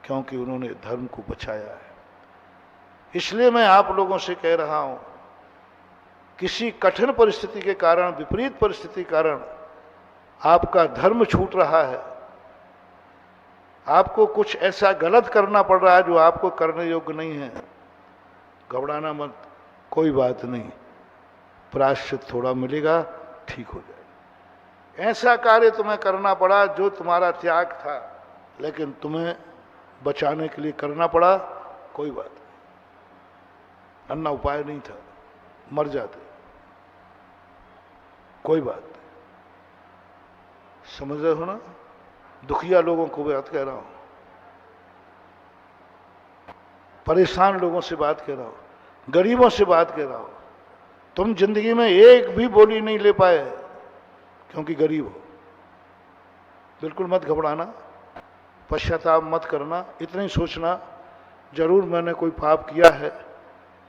क्योंकि उन्होंने धर्म को बचाया है। इसलिए मैं आप लोगों से कह रहा हूं, किसी कठिन परिस्थिति के कारण, विपरीत परिस्थिति के कारण आपका धर्म छूट रहा है, आपको कुछ ऐसा गलत करना पड़ रहा है जो आपको करने योग्य नहीं है, घबराना मत, कोई बात नहीं, प्रायश्चित थोड़ा मिलेगा, ठीक हो जाएगा। ऐसा कार्य तुम्हें करना पड़ा जो तुम्हारा त्याग था, लेकिन तुम्हें बचाने के लिए करना पड़ा, कोई बात नहीं, अन्ना उपाय नहीं था, मर जाते, कोई बात नहीं। समझ रहे हो ना? दुखिया लोगों को बात कह रहा हूं, परेशान लोगों से बात कह रहा हूं, गरीबों से बात कह रहा हूं। तुम जिंदगी में एक भी बोली नहीं ले पाए क्योंकि गरीब हो। बिल्कुल मत घबराना, पश्चाताप मत करना, इतना ही सोचना जरूर मैंने कोई पाप किया है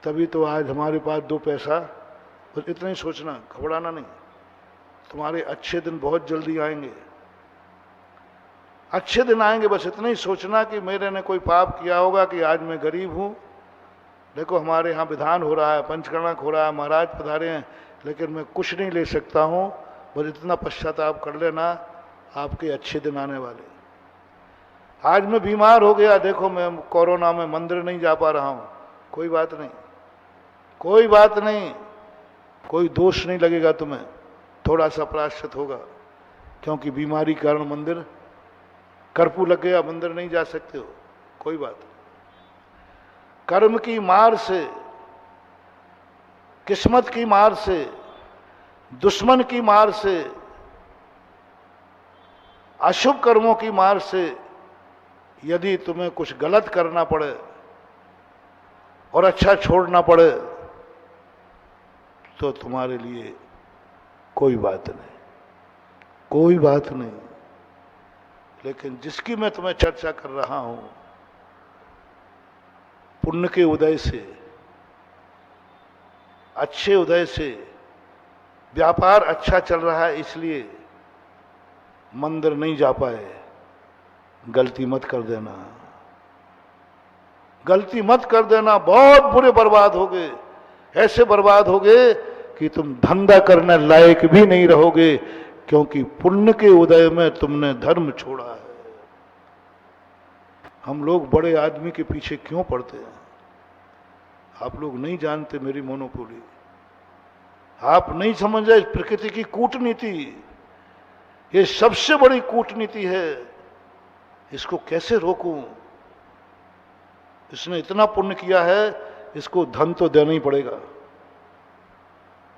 तभी तो आज हमारे पास 2 पैसा, बस इतना ही सोचना, घबराना नहीं। तुम्हारे अच्छे दिन बहुत जल्दी आएंगे, अच्छे दिन आएंगे, बस इतना ही सोचना कि मेरे ने कोई पाप किया होगा कि आज मैं गरीब हूं। देखो हमारे यहाँ विधान हो रहा है, पंचकर्णक हो रहा है, महाराज पधारे हैं, लेकिन मैं कुछ नहीं ले सकता हूं, बस इतना पश्चाताप कर लेना, आपके अच्छे दिन आने वाले। आज मैं बीमार हो गया, देखो मैं कोरोना में मंदिर नहीं जा पा रहा हूं, कोई बात नहीं, कोई बात नहीं, कोई दोष नहीं लगेगा तुम्हें, थोड़ा सा प्रायश्चित होगा, क्योंकि बीमारी के कारण मंदिर, कर्फ्यू लग गया, मंदिर नहीं जा सकते हो, कोई बात नहीं। कर्म की मार से, किस्मत की मार से, दुश्मन की मार से, अशुभ कर्मों की मार से यदि तुम्हें कुछ गलत करना पड़े और अच्छा छोड़ना पड़े तो तुम्हारे लिए कोई बात नहीं, कोई बात नहीं। लेकिन जिसकी मैं तुम्हें चर्चा कर रहा हूं, पुण्य के उदय से, अच्छे उदय से, व्यापार अच्छा चल रहा है इसलिए मंदिर नहीं जा पाए, गलती मत कर देना, गलती मत कर देना, बहुत बुरे बर्बाद हो गए, ऐसे बर्बाद हो गए कि तुम धंधा करने लायक भी नहीं रहोगे, क्योंकि पुण्य के उदय में तुमने धर्म छोड़ा है। हम लोग बड़े आदमी के पीछे क्यों पड़ते हैं? आप लोग नहीं जानते मेरी मोनोपोली, आप नहीं समझ रहे प्रकृति की कूटनीति, ये सबसे बड़ी कूटनीति है, इसको कैसे रोकूं? इसने इतना पुण्य किया है, इसको धन तो देना ही पड़ेगा,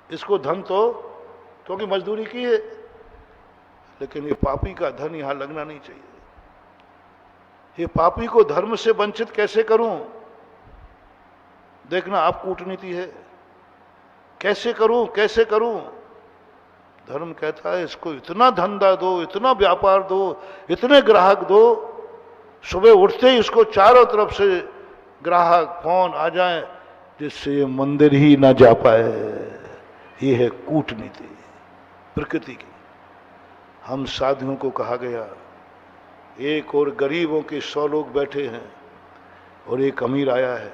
इसको धन तो, क्योंकि मजदूरी की है, लेकिन ये पापी का धन यहां लगना नहीं चाहिए। ये पापी को धर्म से वंचित कैसे करूं? देखना, आप कूटनीति है, कैसे करूं, कैसे करूं? धर्म कहता है इसको इतना धंधा दो, इतना व्यापार दो, इतने ग्राहक दो, सुबह उठते ही इसको चारों तरफ से ग्राहक फोन आ जाए, जिससे ये मंदिर ही ना जा पाए। ये है कूटनीति प्रकृति की। हम साधुओं को कहा गया, एक और गरीबों के 100 लोग बैठे हैं और एक अमीर आया है,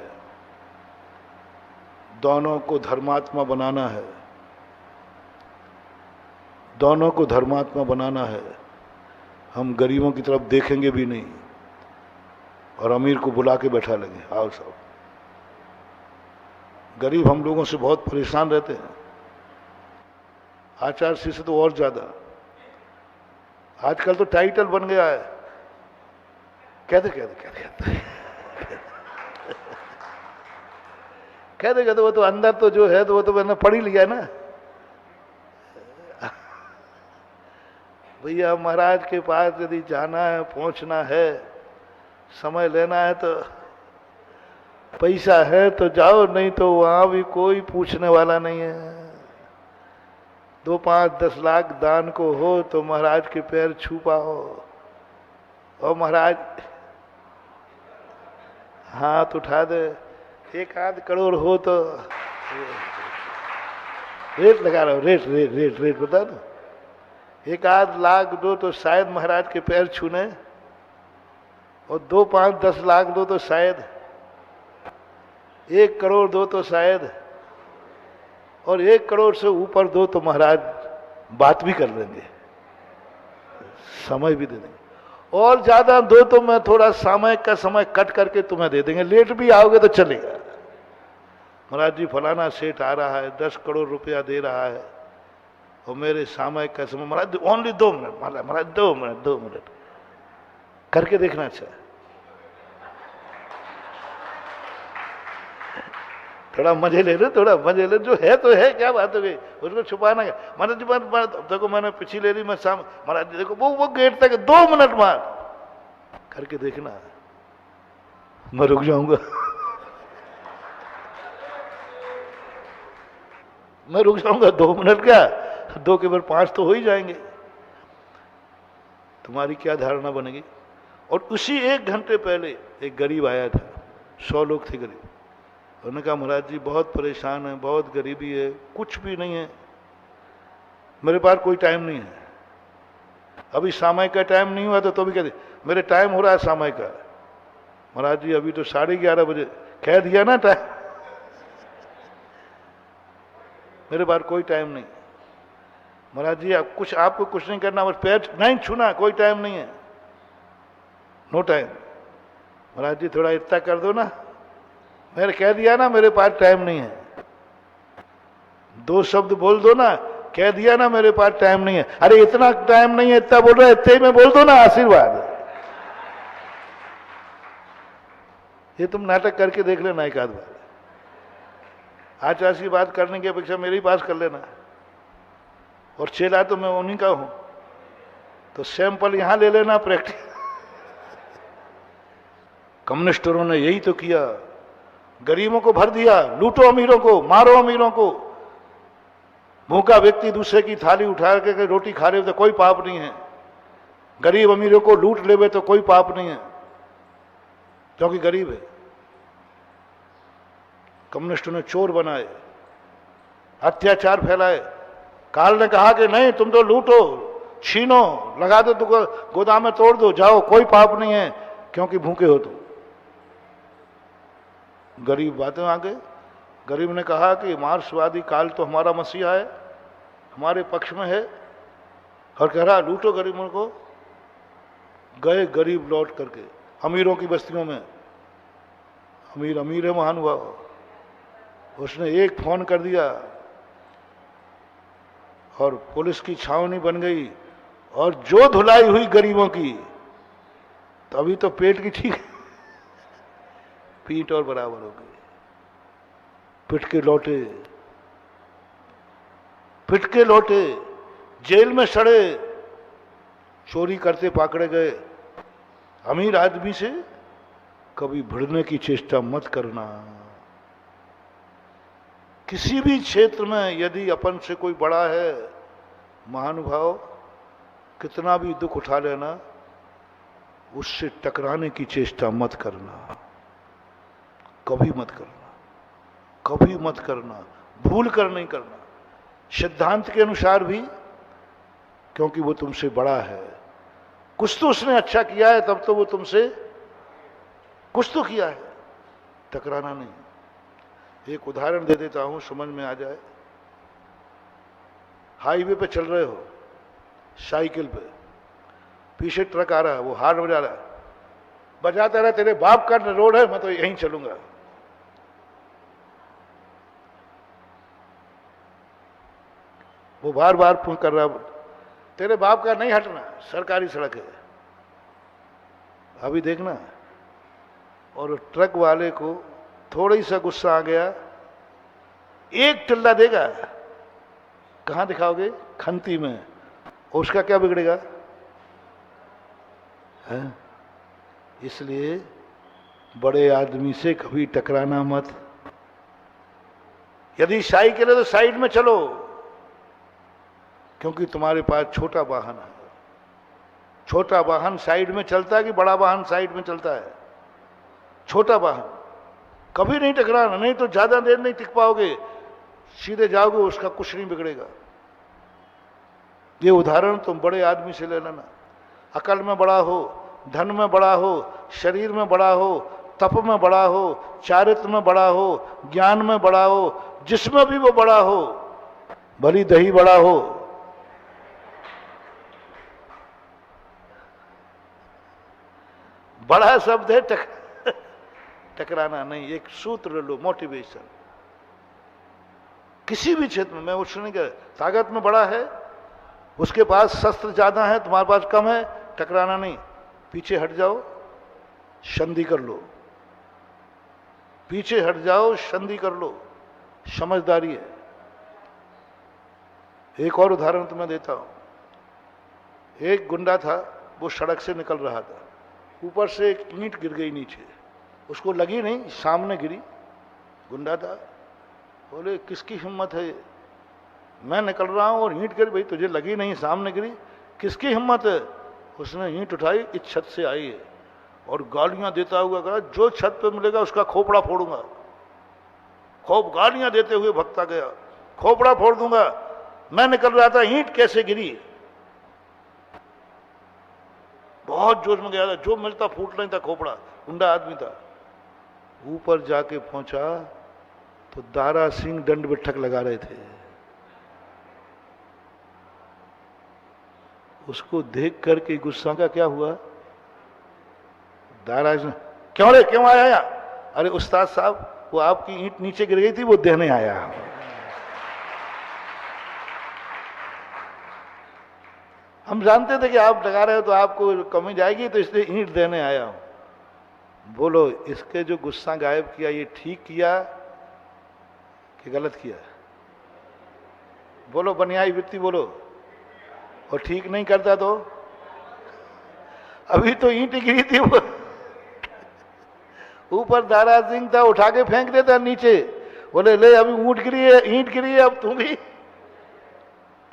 दोनों को धर्मात्मा बनाना है, दोनों को धर्मात्मा बनाना है। हम गरीबों की तरफ देखेंगे भी नहीं और अमीर को बुला के बैठा लेंगे, आओ साहब। गरीब हम लोगों से बहुत परेशान रहते हैं, आचार्य से तो और ज्यादा। आजकल तो टाइटल बन गया है, कहते वो तो अंदर तो जो है तो वो तो मैंने पढ़ ही लिया ना। भैया महाराज के पास यदि जाना है, पहुंचना है, समय लेना है तो पैसा है तो जाओ, नहीं तो वहां भी कोई पूछने वाला नहीं है। 2, 5, 10 लाख दान को हो तो महाराज के पैर छू पाओ। और महाराज, हाथ उठा दे, 1 करोड़ हो तो रेट लगा रहा हूं, रेट रेट रेट रेट बता दो। 1 लाख दो तो शायद महाराज के पैर छूने, और 2, 5, 10 लाख दो तो शायद, 1 करोड़ दो तो शायद, और 1 करोड़ से ऊपर दो तो महाराज बात भी कर लेंगे, समय भी दे देंगे। और ज्यादा दो तो मैं थोड़ा सामयिक का समय कट करके तुम्हें दे देंगे, लेट भी आओगे तो चलेगा। महाराज जी फलाना सेठ आ रहा है, 10 करोड़ रुपया दे रहा है, और मेरे सामयिक का समय, महाराज ओनली 2 मिनट, महाराज 2 मिनट 2 मिनट करके देखना चाहिए। थोड़ा मजे ले लो, थोड़ा मजे ले, जो है तो है, क्या बात हो गई, उसको छुपाना क्या। महाराज जी देखो मैंने पिछली ले ली, मैं महाराज जी देखो वो गेट तक 2 मिनट मार करके देखना, मैं रुक जाऊंगा मैं रुक जाऊंगा। 2 मिनट क्या, 2 के बाद 5 तो हो ही जाएंगे। तुम्हारी क्या धारणा बनेगी। और उसी 1 घंटे पहले एक गरीब आया था, 100 लोग थे गरीब। उन्होंने कहा महाराज जी बहुत परेशान है, बहुत गरीबी है, कुछ भी नहीं है, मेरे पास कोई टाइम नहीं है, अभी सामयिक का टाइम नहीं हुआ तो भी कहते मेरे टाइम हो रहा है सामयिक का। महाराज जी अभी तो 11:30 बजे, कह दिया ना टाइम, मेरे पास कोई टाइम नहीं। महाराज जी आपको कुछ नहीं करना, बस पैर नहीं छूना, कोई टाइम नहीं है, नो टाइम। महाराज जी थोड़ा इतना कर दो ना, मैंने कह दिया ना मेरे पास टाइम नहीं है, 2 शब्द बोल दो ना, कह दिया ना मेरे पास टाइम नहीं है। अरे इतना टाइम नहीं है, इतना बोल रहा है, इतने में बोल दो ना आशीर्वाद। ये तुम नाटक करके देख लेना 1 आध बार, आज आशीर्वाद करने की अपेक्षा मेरे ही पास कर लेना। और चेला तो मैं उन्हीं का हूं, तो सैंपल यहां ले लेना, प्रैक्टिस। कम्युनिस्टों ने यही तो किया, गरीबों को भर दिया, लूटो अमीरों को, मारो अमीरों को। भूखा व्यक्ति दूसरे की थाली उठा के रोटी खा रहे हो तो कोई पाप नहीं है, गरीब अमीरों को लूट लेवे तो कोई पाप नहीं है, क्योंकि गरीब है। कम्युनिस्टों ने चोर बनाए, अत्याचार फैलाए। काल ने कहा कि नहीं, तुम तो लूटो, छीनो, लगा दो, तो गोदाम में तोड़ दो, जाओ, कोई पाप नहीं है, क्योंकि भूखे हो तुम। गरीब बातें आ गए। गरीब ने कहा कि मार्क्सवादी काल तो हमारा मसीहा है, हमारे पक्ष में है, और कह रहा लूटो गरीबों को। गए गरीब लौट करके अमीरों की बस्तियों में, अमीर अमीर है महानुभाव, उसने एक फोन कर दिया और पुलिस की छावनी बन गई, और जो धुलाई हुई गरीबों की, तो अभी तो पेट की ठीक, पीठ और बराबर हो गई। पिट के लौटे, पिट के लौटे, जेल में सड़े, चोरी करते पकड़े गए। अमीर आदमी से कभी भिड़ने की चेष्टा मत करना। किसी भी क्षेत्र में यदि अपन से कोई बड़ा है, महानुभाव, कितना भी दुख उठा लेना, उससे टकराने की चेष्टा मत करना, कभी मत करना, कभी मत करना, भूल कर नहीं करना, सिद्धांत के अनुसार भी, क्योंकि वो तुमसे बड़ा है। कुछ तो उसने अच्छा किया है, तब तो वो तुमसे कुछ तो किया है, टकराना नहीं। एक उदाहरण दे देता हूं, समझ में आ जाए। हाईवे पे चल रहे हो, साइकिल पे, पीछे ट्रक आ रहा है, वो हार्न बजा रहा है, बजाता रहा, तेरे बाप का रोड है, मैं तो यहीं चलूंगा। वो बार बार फोन कर रहा, तेरे बाप का नहीं हटना, सरकारी सड़क है, अभी देखना। और ट्रक वाले को थोड़ा ही सा गुस्सा आ गया, एक टिल्ला देगा, कहां दिखाओगे? खंती में। और उसका क्या बिगड़ेगा? है? इसलिए बड़े आदमी से कभी टकराना मत। यदि साइकिल है तो साइड में चलो, क्योंकि तुम्हारे पास छोटा वाहन है। छोटा वाहन साइड में चलता है कि बड़ा वाहन साइड में चलता है? छोटा वाहन, कभी नहीं टकराना, नहीं तो ज्यादा देर नहीं टिक पाओगे, सीधे जाओगे, उसका कुछ नहीं बिगड़ेगा। ये उदाहरण तुम बड़े आदमी से ले लेना। अकल में बड़ा हो, धन में बड़ा हो, शरीर में बड़ा हो, तप में बड़ा हो, चारित्र में बड़ा हो, ज्ञान में बड़ा हो, जिसमें भी वो बड़ा हो, भली दही बड़ा हो, बड़ा शब्द है टकराना नहीं। एक सूत्र लो, मोटिवेशन। किसी भी क्षेत्र में, मैं उसने नहीं कह, ताकत में बड़ा है, उसके पास शस्त्र ज्यादा है, तुम्हारे पास कम है, टकराना नहीं, पीछे हट जाओ, संधि कर लो, पीछे हट जाओ, संधि कर लो, समझदारी है। एक और उदाहरण तुम्हें देता हूं। एक गुंडा था, वो सड़क से निकल रहा था, ऊपर से एक ईंट गिर गई नीचे, उसको लगी नहीं, सामने गिरी। गुंडा था, बोले किसकी हिम्मत है, मैं निकल रहा हूं और ईंट गिर, भाई तुझे लगी नहीं, सामने गिरी, किसकी हिम्मत है। उसने ईंट उठाई, इस छत से आई है, और गालियां देता हुआ कहा जो छत पे मिलेगा उसका खोपड़ा फोड़ूंगा। खूब गालियां देते हुए भगता गया, खोपड़ा फोड़ दूंगा, मैं निकल रहा था, ईंट कैसे गिरी। बहुत जोश में गया था, जो मिलता फूट नहीं था खोपड़ा, गुंडा आदमी था। ऊपर जाके पहुंचा तो दारा सिंह दंड बैठक लगा रहे थे। उसको देख करके गुस्सा का क्या हुआ, दारा सिंह क्यों रे, क्यों आया यहाँ? अरे उस्ताद साहब, वो आपकी ईंट नीचे गिर गई थी, वो देने आया। हम जानते थे कि आप लगा रहे हो तो आपको कमी जाएगी, तो इसलिए ईंट देने आया हूं। बोलो, इसके जो गुस्सा गायब किया, ये ठीक किया कि गलत किया? बोलो, बनियाई वृत्ति बोलो। और ठीक नहीं करता तो अभी तो ईंट गिरी थी, वो ऊपर दारा सिंह था, उठा के फेंक देता नीचे। बोले ले, अभी ऊंट गिरी है, ईंट गिरी है, अब तुम भी।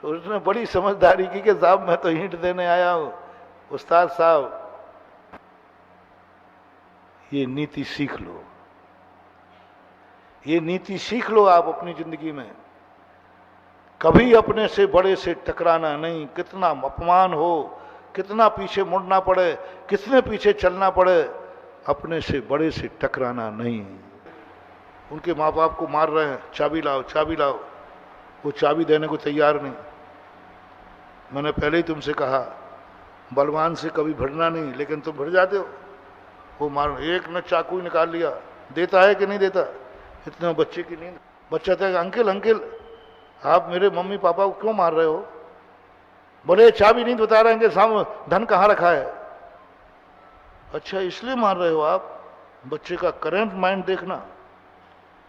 तो उसने बड़ी समझदारी की कि साहब मैं तो ईंट देने आया हूं। उस्ताद साहब, ये नीति सीख लो, ये नीति सीख लो आप अपनी जिंदगी में। कभी अपने से बड़े से टकराना नहीं, कितना अपमान हो, कितना पीछे मुड़ना पड़े, कितने पीछे चलना पड़े, अपने से बड़े से टकराना नहीं। उनके माँ बाप को मार रहे हैं, चाबी लाओ, चाबी लाओ, वो चाबी देने को तैयार नहीं। मैंने पहले ही तुमसे कहा, बलवान से कभी भिड़ना नहीं, लेकिन तुम भिड़ जाते हो। वो मार, एक ने चाकू ही निकाल लिया, देता है कि नहीं देता? इतने बच्चे की नींद। बच्चा था, अंकल अंकल आप मेरे मम्मी पापा को क्यों मार रहे हो? बोले चाबी नहीं बता रहे हैं कि सामने धन कहाँ रखा है। अच्छा, इसलिए मार रहे हो आप? बच्चे का करंट माइंड देखना।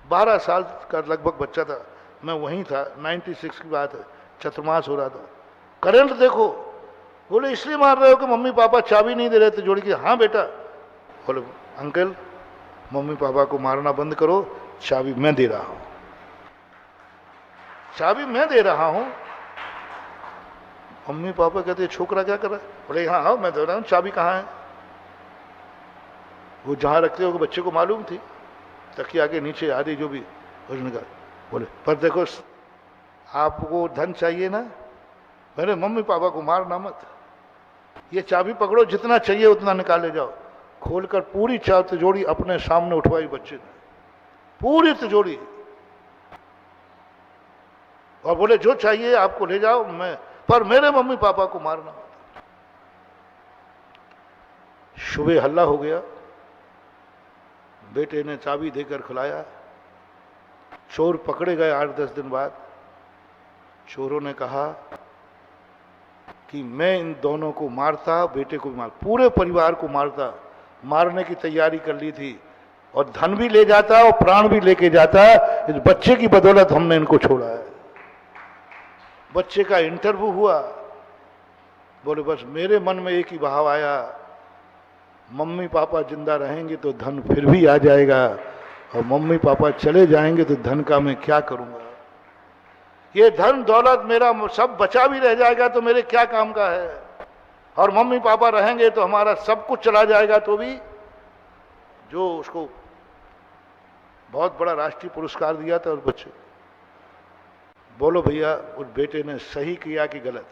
12 साल का लगभग बच्चा था, मैं वहीं था, 96 की बात है, चतुर्मास हो रहा था। करंट देखो। बोले इसलिए मार रहे हो कि मम्मी पापा चाबी नहीं दे रहे थे जोड़ी की? हाँ बेटा। बोले अंकल मम्मी पापा को मारना बंद करो, चाबी मैं दे रहा हूं, चाबी मैं दे रहा हूं। मम्मी पापा कहते छोकरा क्या कर रहा है? बोले हाँ हाँ मैं दे रहा हूं, चाबी कहाँ है? वो जहां रखते हो बच्चे को मालूम थी, तकिया के नीचे आदि जो भी। उसने कहा, बोले पर देखो आपको धन चाहिए ना, मेरे मम्मी पापा को मारना मत, ये चाबी पकड़ो, जितना चाहिए उतना निकाल ले जाओ। खोलकर पूरी तिजोरी अपने सामने उठवाई बच्चे ने, पूरी तिजोरी, और बोले जो चाहिए आपको ले जाओ, मैं पर मेरे मम्मी पापा को मारना मत। सुबह हल्ला हो गया, बेटे ने चाबी देकर खुलाया, चोर पकड़े गए 8-10 दिन बाद। चोरों ने कहा कि मैं इन दोनों को मारता, बेटे को भी मार, पूरे परिवार को मारता, मारने की तैयारी कर ली थी, और धन भी ले जाता और प्राण भी लेके जाता। इस बच्चे की बदौलत हमने इनको छोड़ा है। बच्चे का इंटरव्यू हुआ, बोले बस मेरे मन में एक ही भाव आया, मम्मी पापा जिंदा रहेंगे तो धन फिर भी आ जाएगा, और मम्मी पापा चले जाएंगे तो धन का मैं क्या करूंगा? ये धन दौलत मेरा सब बचा भी रह जाएगा तो मेरे क्या काम का है, और मम्मी पापा रहेंगे तो हमारा सब कुछ चला जाएगा तो भी जो उसको बहुत बड़ा राष्ट्रीय पुरस्कार दिया था, उस बच्चे, बोलो भैया उस बेटे ने सही किया कि गलत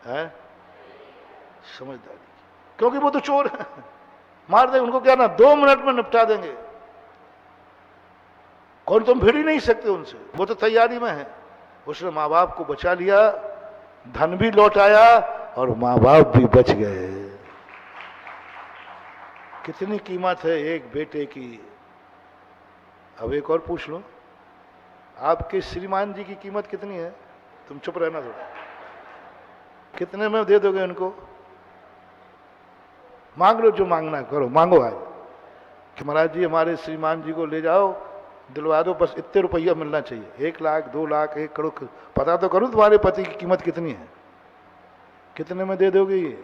है? समझदारी, क्योंकि वो तो चोर है, मार दे उनको, क्या ना 2 मिनट में निपटा देंगे, कौन, तुम भिड़ ही नहीं सकते उनसे, वो तो तैयारी में है। उसने माँ बाप को बचा लिया, धन भी लौट आया और माँ बाप भी बच गए। कितनी कीमत है एक बेटे की। अब एक और पूछ लो, आपके श्रीमान जी की कीमत कितनी है? तुम चुप रहना थोड़ा, कितने में दे दोगे उनको? मांग लो, जो मांगना करो, मांगो आज कि महाराज जी हमारे श्रीमान जी को ले जाओ, दिलवा दो, बस इतने रुपया मिलना चाहिए, 1 लाख 2 लाख 1 करोड़, पता तो करूं तुम्हारे पति की कीमत कितनी है, कितने में दे दोगे ये?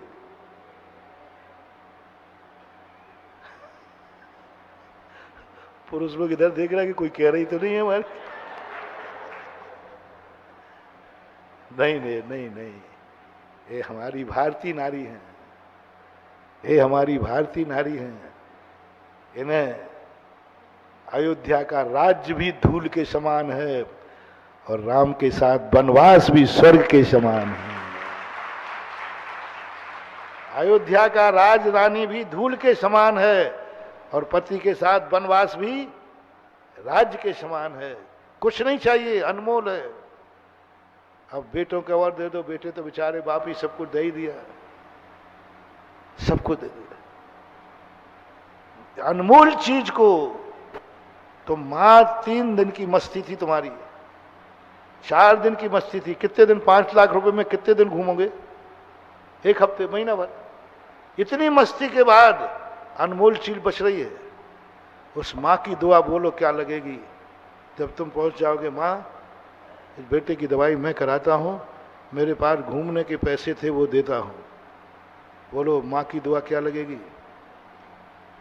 पुरुष लोग इधर देख रहा है कि कोई कह रही तो नहीं है हमारे। नहीं नहीं नहीं नहीं, ये हमारी भारतीय नारी हैं, ये हमारी भारतीय नारी हैं। इन्हें अयोध्या का राज्य भी धूल के समान है और राम के साथ वनवास भी स्वर्ग के समान है। अयोध्या का राजधानी भी धूल के समान है और पति के साथ वनवास भी राज्य के समान है। कुछ नहीं चाहिए, अनमोल है। अब बेटों को और दे दो, बेटे तो बेचारे बाप ही सब कुछ दे ही दिया, सबको दे दिया। अनमोल चीज को तो मां 3 दिन की मस्ती थी तुम्हारी, 4 दिन की मस्ती थी, कितने दिन, 5 लाख रुपए में कितने दिन घूमोगे? 1 हफ्ते, महीना भर। इतनी मस्ती के बाद अनमोल चीज बच रही है। उस माँ की दुआ बोलो क्या लगेगी जब तुम पहुंच जाओगे, माँ इस बेटे की दवाई मैं कराता हूँ, मेरे पास घूमने के पैसे थे वो देता हूँ। बोलो माँ की दुआ क्या लगेगी।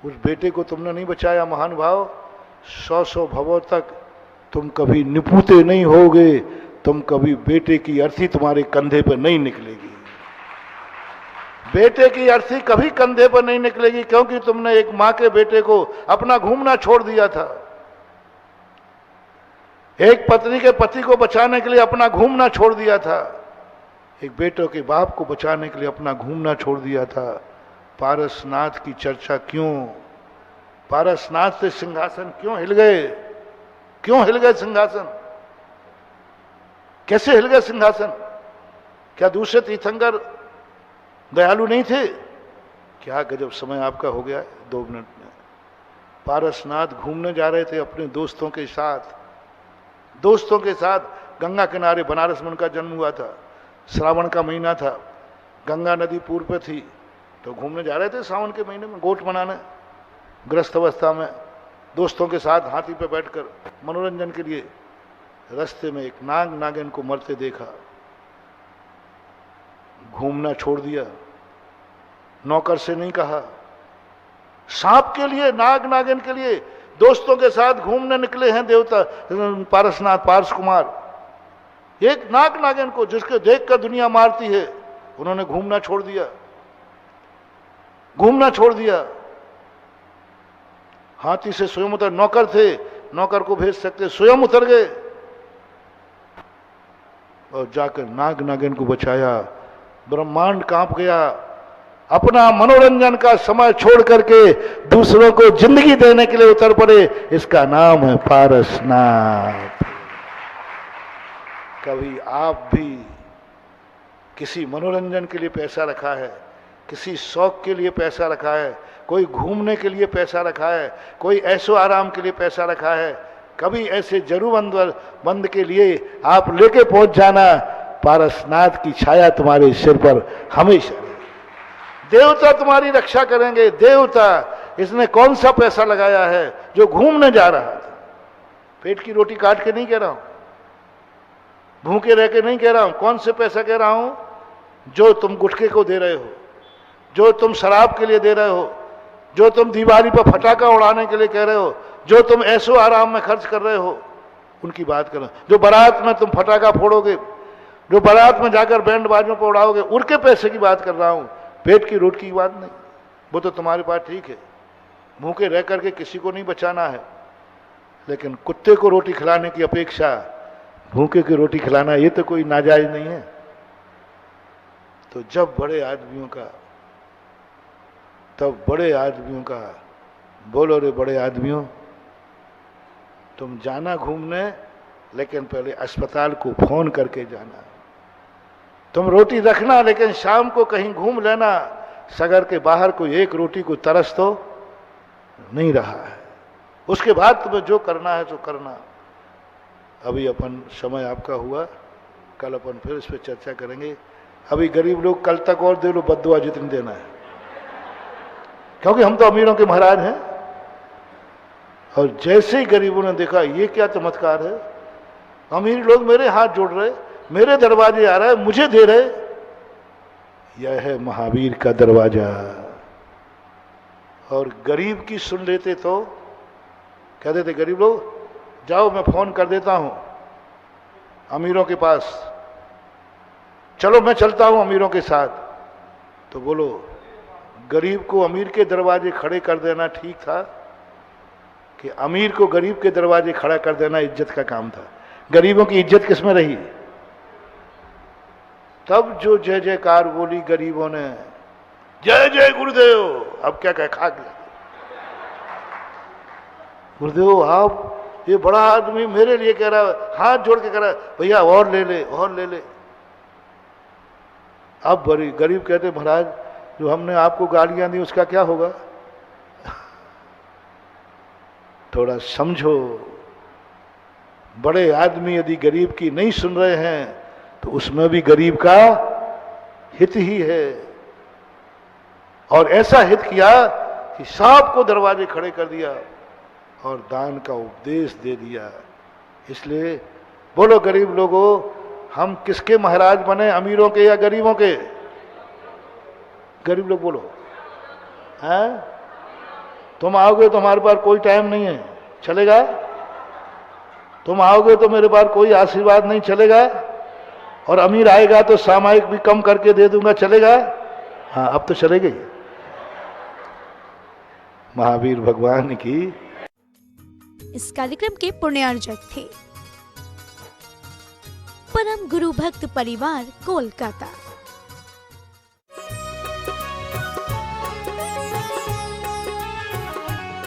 उस बेटे को तुमने नहीं बचाया महान भाव, 100 भवों तक तुम कभी निपुते नहीं होगे, तुम कभी बेटे की अर्थी तुम्हारे कंधे पर नहीं निकलेगी। बेटे की अर्थी कभी कंधे पर नहीं निकलेगी, क्योंकि तुमने एक मां के बेटे को अपना घूमना छोड़ दिया था। एक पत्नी के पति को बचाने के लिए अपना घूमना छोड़ दिया था, एक बेटों के बाप को बचाने के लिए अपना घूमना छोड़ दिया था। पारसनाथ की चर्चा क्यों? पारसनाथ से सिंहासन क्यों हिल गए? क्यों हिल गए सिंहासन? कैसे हिल गए सिंहासन? क्या दूसरे तीर्थंकर दयालु नहीं थे? क्या गजब समय आपका हो गया 2 मिनट में। पारसनाथ घूमने जा रहे थे अपने दोस्तों के साथ, गंगा किनारे। बनारस में उनका जन्म हुआ था, श्रावण का महीना था, गंगा नदी पूर्व पे थी, तो घूमने जा रहे थे सावन के महीने में, गोट मनाने, ग्रस्त अवस्था में, दोस्तों के साथ हाथी पे बैठकर मनोरंजन के लिए। रास्ते में एक नाग नागिन को मरते देखा, घूमना छोड़ दिया, नौकर से नहीं कहा, सांप के लिए, नाग नागिन के लिए दोस्तों के साथ घूमने निकले हैं देवता पारसनाथ, पारस कुमार। एक नाग नागिन को जिसके देखकर दुनिया मारती है, उन्होंने घूमना छोड़ दिया, घूमना छोड़ दिया। हाथी से स्वयं उतर, नौकर थे, नौकर को भेज सकते, स्वयं उतर गए और जाकर नाग नागिन को बचाया। ब्रह्मांड कांप गया। अपना मनोरंजन का समय छोड़ करके दूसरों को जिंदगी देने के लिए उतर पड़े। इसका नाम है पारसनाथ। कभी आप भी किसी मनोरंजन के लिए पैसा रखा है, किसी शौक के लिए पैसा रखा है, कोई घूमने के लिए पैसा रखा है, कोई ऐशो आराम के लिए पैसा रखा है, कभी ऐसे जरूरतमंद के लिए आप लेके पहुंच जाना, पारसनाथ की छाया तुम्हारे सिर पर हमेशा रहेगी। देवता तुम्हारी रक्षा करेंगे। देवता, इसने कौन सा पैसा लगाया है जो घूमने जा रहा था? पेट की रोटी काट के नहीं कह रहा हूं, भूखे रह के नहीं कह रहा हूं, कौन से पैसा कह रहा हूं? जो तुम गुटखे को दे रहे हो, जो तुम शराब के लिए दे रहे हो, जो तुम दिवाली पर फटाका उड़ाने के लिए कह रहे हो, जो तुम ऐशो आराम में खर्च कर रहे हो, उनकी बात कर रहा हूं। जो बारात में तुम फटाका फोड़ोगे, जो बारात में जाकर बैंड बाजों पर उड़ाओगे, उनके पैसे की बात कर रहा हूं, पेट की रोटी की बात नहीं। वो तो तुम्हारे पास ठीक है, भूखे रह करके किसी को नहीं बचाना है, लेकिन कुत्ते को रोटी खिलाने की अपेक्षा भूखे की रोटी खिलाना ये तो कोई नाजायज नहीं है। तो जब बड़े आदमियों का बोलो रे बड़े आदमियों, तुम जाना घूमने, लेकिन पहले अस्पताल को फोन करके जाना। तुम रोटी रखना, लेकिन शाम को कहीं घूम लेना, सगर के बाहर कोई एक रोटी को तरस तो नहीं रहा है। उसके बाद तुम्हें जो करना है तो करना। अभी अपन समय आपका हुआ, कल अपन फिर इस पर चर्चा करेंगे। अभी गरीब लोग कल तक और दे लो बद्दुआ जितनी देना है, क्योंकि हम तो अमीरों के महाराज हैं। और जैसे ही गरीबों ने देखा ये क्या चमत्कार है, अमीर लोग मेरे हाथ जोड़ रहे, मेरे दरवाजे आ रहा है, मुझे दे रहे, यह है महावीर का दरवाजा। और गरीब की सुन लेते तो कहते थे गरीब लोग जाओ मैं फोन कर देता हूं अमीरों के पास, चलो मैं चलता हूं अमीरों के साथ। तो बोलो गरीब को अमीर के दरवाजे खड़े कर देना ठीक था कि अमीर को गरीब के दरवाजे खड़ा कर देना इज्जत का काम था? गरीबों की इज्जत किसमें रही? तब जो जय जयकार बोली गरीबों ने, जय जय गुरुदेव। अब क्या कहे, खा गया गुरुदेव आप ये बड़ा आदमी मेरे लिए कह रहा है, हाथ जोड़ के कह रहा है भैया और ले ले और ले ले। अब बड़ी गरीब कहते महाराज जो हमने आपको गालियां दी उसका क्या होगा? थोड़ा समझो, बड़े आदमी यदि गरीब की नहीं सुन रहे हैं तो उसमें भी गरीब का हित ही है। और ऐसा हित किया कि सांप को दरवाजे खड़े कर दिया और दान का उपदेश दे दिया। इसलिए बोलो गरीब लोगों, हम किसके महाराज बने, अमीरों के या गरीबों के? गरीब लोग बोलो, हैं? तुम आओगे तो हमारे पास कोई टाइम नहीं है, चलेगा? तुम आओगे तो मेरे पास कोई आशीर्वाद नहीं, चलेगा? और अमीर आएगा तो सामायिक भी कम करके दे दूंगा, चलेगा? हाँ अब तो चलेगी। महावीर भगवान की। इस कार्यक्रम के पुण्यार्जक थे परम गुरु भक्त परिवार, कोलकाता।